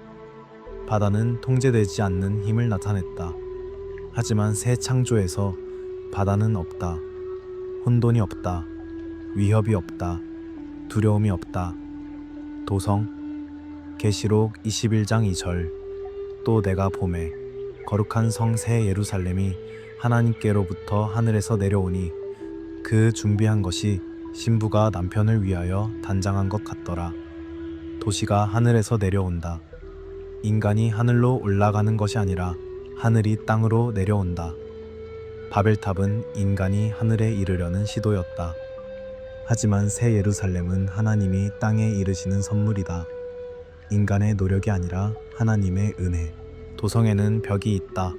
바다는 통제되지 않는 힘을 나타냈다. 하지만 새 창조에서 바다는 없다. 혼돈이 없다. 위협이 없다. 두려움이 없다. 도성. 계시록 21장 2절. 또 내가 보매 거룩한 성 새 예루살렘이 하나님께로부터 하늘에서 내려오니 그 준비한 것이 신부가 남편을 위하여 단장한 것 같더라. 도시가 하늘에서 내려온다. 인간이 하늘로 올라가는 것이 아니라 하늘이 땅으로 내려온다. 바벨탑은 인간이 하늘에 이르려는 시도였다. 하지만 새 예루살렘은 하나님이 땅에 이르시는 선물이다. 인간의 노력이 아니라 하나님의 은혜. 도성에는 벽이 있다.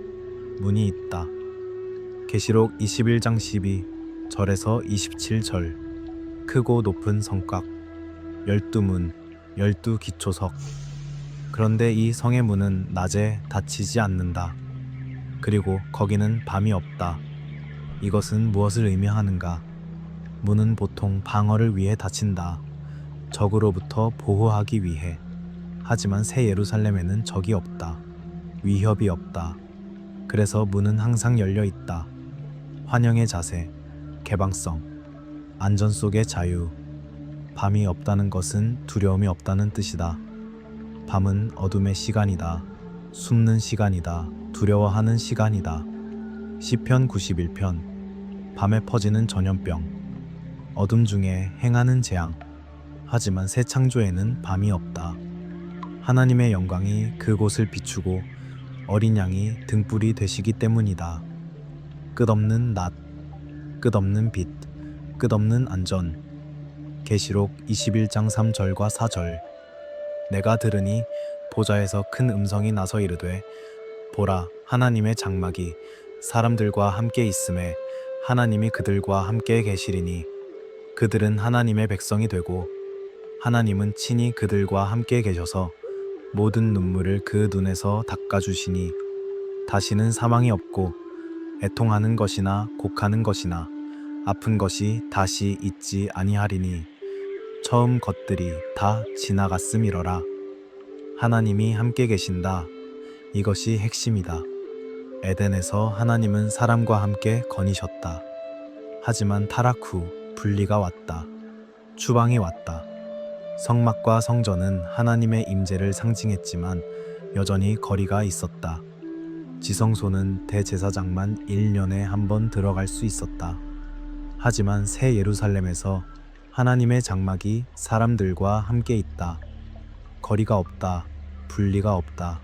문이 있다. 계시록 21장 12절에서 27절. 크고 높은 성곽, 12문, 12기초석. 그런데 이 성의 문은 낮에 닫히지 않는다. 그리고 거기는 밤이 없다. 이것은 무엇을 의미하는가? 문은 보통 방어를 위해 닫힌다. 적으로부터 보호하기 위해. 하지만 새 예루살렘에는 적이 없다. 위협이 없다. 그래서 문은 항상 열려 있다. 환영의 자세, 개방성, 안전 속의 자유. 밤이 없다는 것은 두려움이 없다는 뜻이다. 밤은 어둠의 시간이다. 숨는 시간이다. 두려워하는 시간이다. 시편 91편. 밤에 퍼지는 전염병. 어둠 중에 행하는 재앙. 하지만 새 창조에는 밤이 없다. 하나님의 영광이 그곳을 비추고 어린 양이 등불이 되시기 때문이다. 끝없는 낮, 끝없는 빛, 끝없는 안전. 계시록 21장 3절과 4절. 내가 들으니 보좌에서 큰 음성이 나서 이르되 보라, 하나님의 장막이 사람들과 함께 있음에 하나님이 그들과 함께 계시리니 그들은 하나님의 백성이 되고 하나님은 친히 그들과 함께 계셔서 모든 눈물을 그 눈에서 닦아주시니 다시는 사망이 없고 애통하는 것이나 곡하는 것이나 아픈 것이 다시 있지 아니하리니 처음 것들이 다 지나갔음이러라. 하나님이 함께 계신다. 이것이 핵심이다. 에덴에서 하나님은 사람과 함께 거니셨다. 하지만 타락 후 분리가 왔다. 추방이 왔다. 성막과 성전은 하나님의 임재를 상징했지만 여전히 거리가 있었다. 지성소는 대제사장만 1년에 한 번 들어갈 수 있었다. 하지만 새 예루살렘에서 하나님의 장막이 사람들과 함께 있다. 거리가 없다. 분리가 없다.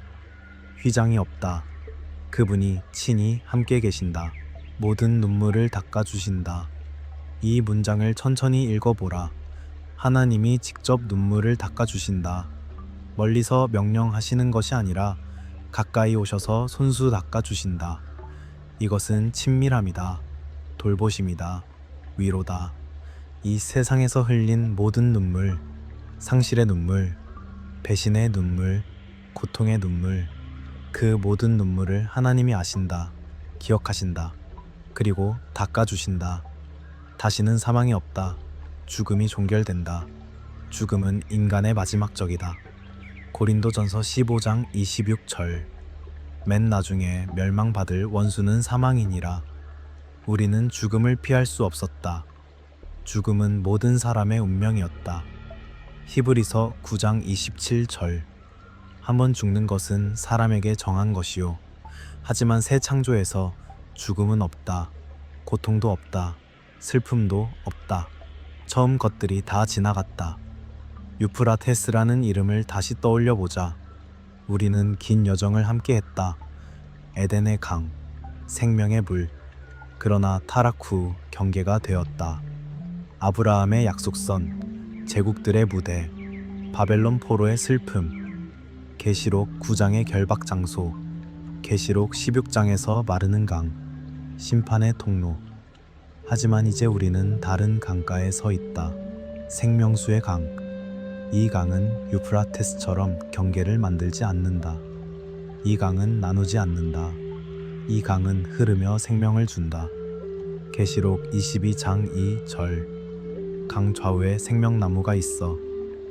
휘장이 없다. 그분이 친히 함께 계신다. 모든 눈물을 닦아주신다. 이 문장을 천천히 읽어보라. 하나님이 직접 눈물을 닦아주신다. 멀리서 명령하시는 것이 아니라 가까이 오셔서 손수 닦아주신다. 이것은 친밀함이다. 돌보심이다. 위로다. 이 세상에서 흘린 모든 눈물, 상실의 눈물, 배신의 눈물, 고통의 눈물, 그 모든 눈물을 하나님이 아신다. 기억하신다. 그리고 닦아주신다. 다시는 사망이 없다. 죽음이 종결된다. 죽음은 인간의 마지막 적이다. 고린도전서 15장 26절. 맨 나중에 멸망받을 원수는 사망이니라. 우리는 죽음을 피할 수 없었다. 죽음은 모든 사람의 운명이었다. 히브리서 9장 27절. 한번 죽는 것은 사람에게 정한 것이요. 하지만 새 창조에서 죽음은 없다. 고통도 없다. 슬픔도 없다. 처음 것들이 다 지나갔다. 유프라테스라는 이름을 다시 떠올려 보자. 우리는 긴 여정을 함께 했다. 에덴의 강, 생명의 물. 그러나 타락 후 경계가 되었다. 아브라함의 약속선, 제국들의 무대, 바벨론 포로의 슬픔, 계시록 9장의 결박 장소, 계시록 16장에서 마르는 강, 심판의 통로. 하지만 이제 우리는 다른 강가에 서 있다. 생명수의 강. 이 강은 유프라테스처럼 경계를 만들지 않는다. 이 강은 나누지 않는다. 이 강은 흐르며 생명을 준다. 계시록 22장 2절. 강 좌우에 생명나무가 있어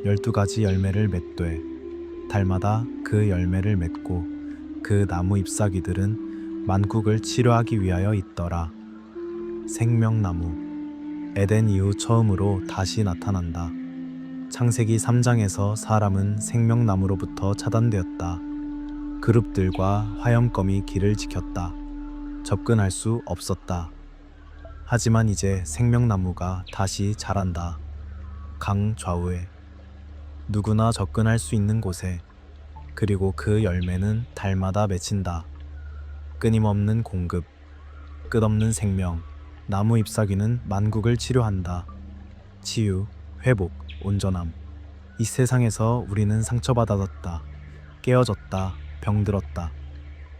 12가지 열매를 맺되 달마다 그 열매를 맺고 그 나무 잎사귀들은 만국을 치료하기 위하여 있더라. 생명나무. 에덴 이후 처음으로 다시 나타난다. 창세기 3장에서 사람은 생명나무로부터 차단되었다. 그룹들과 화염검이 길을 지켰다. 접근할 수 없었다. 하지만 이제 생명나무가 다시 자란다. 강 좌우에. 누구나 접근할 수 있는 곳에. 그리고 그 열매는 달마다 맺힌다. 끊임없는 공급, 끝없는 생명. 나무 잎사귀는 만국을 치료한다. 치유, 회복, 온전함. 이 세상에서 우리는 상처받았다. 깨어졌다. 병들었다.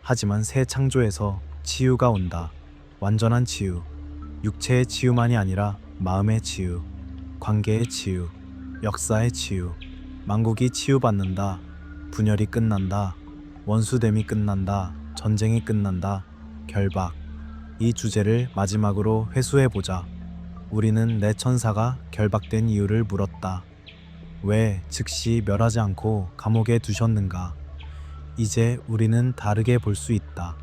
하지만 새 창조에서 치유가 온다. 완전한 치유. 육체의 치유만이 아니라 마음의 치유, 관계의 치유, 역사의 치유. 만국이 치유받는다. 분열이 끝난다. 원수됨이 끝난다. 전쟁이 끝난다. 결박. 이 주제를 마지막으로 회수해보자. 우리는 내 천사가 결박된 이유를 물었다. 왜 즉시 멸하지 않고 감옥에 두셨는가? 이제 우리는 다르게 볼 수 있다.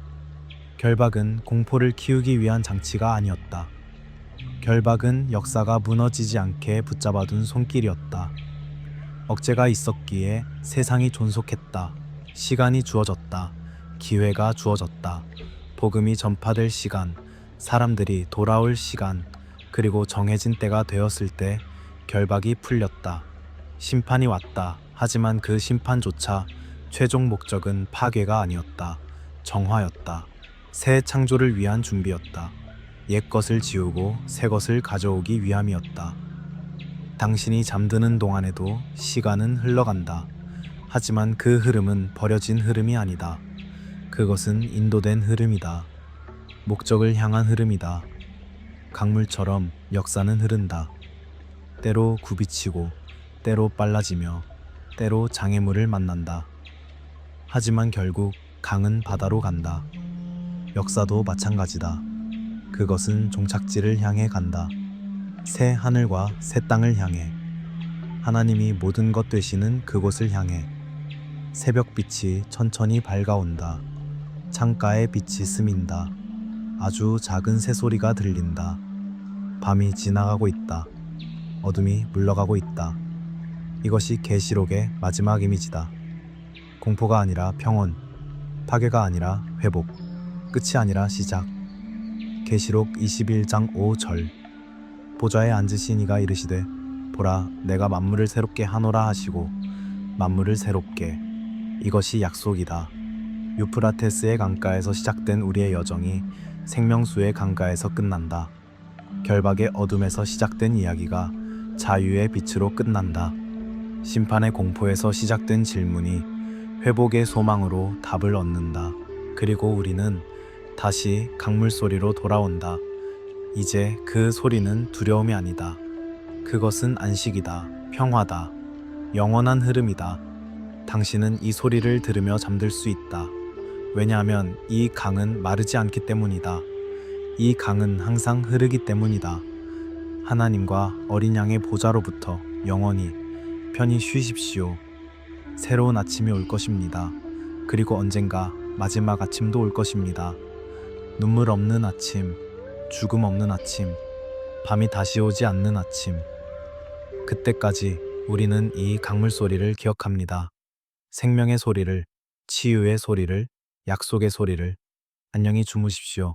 결박은 공포를 키우기 위한 장치가 아니었다. 결박은 역사가 무너지지 않게 붙잡아둔 손길이었다. 억제가 있었기에 세상이 존속했다. 시간이 주어졌다. 기회가 주어졌다. 복음이 전파될 시간, 사람들이 돌아올 시간, 그리고 정해진 때가 되었을 때 결박이 풀렸다. 심판이 왔다. 하지만 그 심판조차 최종 목적은 파괴가 아니었다. 정화였다. 새 창조를 위한 준비였다. 옛 것을 지우고 새 것을 가져오기 위함이었다. 당신이 잠드는 동안에도 시간은 흘러간다. 하지만 그 흐름은 버려진 흐름이 아니다. 그것은 인도된 흐름이다. 목적을 향한 흐름이다. 강물처럼 역사는 흐른다. 때로 굽이치고, 때로 빨라지며, 때로 장애물을 만난다. 하지만 결국 강은 바다로 간다. 역사도 마찬가지다. 그것은 종착지를 향해 간다. 새 하늘과 새 땅을 향해. 하나님이 모든 것 되시는 그곳을 향해. 새벽빛이 천천히 밝아온다. 창가에 빛이 스민다. 아주 작은 새소리가 들린다. 밤이 지나가고 있다. 어둠이 물러가고 있다. 이것이 계시록의 마지막 이미지다. 공포가 아니라 평온, 파괴가 아니라 회복, 끝이 아니라 시작. 계시록 21장 5절. 보좌에 앉으신 이가 이르시되 보라 내가 만물을 새롭게 하노라 하시고 만물을 새롭게. 이것이 약속이다. 유프라테스의 강가에서 시작된 우리의 여정이 생명수의 강가에서 끝난다. 결박의 어둠에서 시작된 이야기가 자유의 빛으로 끝난다. 심판의 공포에서 시작된 질문이 회복의 소망으로 답을 얻는다. 그리고 우리는 다시 강물 소리로 돌아온다. 이제 그 소리는 두려움이 아니다. 그것은 안식이다. 평화다. 영원한 흐름이다. 당신은 이 소리를 들으며 잠들 수 있다. 왜냐하면 이 강은 마르지 않기 때문이다. 이 강은 항상 흐르기 때문이다. 하나님과 어린 양의 보좌로부터 영원히 편히 쉬십시오. 새로운 아침이 올 것입니다. 그리고 언젠가 마지막 아침도 올 것입니다. 눈물 없는 아침, 죽음 없는 아침, 밤이 다시 오지 않는 아침. 그때까지 우리는 이 강물 소리를 기억합니다. 생명의 소리를, 치유의 소리를, 약속의 소리를. 안녕히 주무십시오.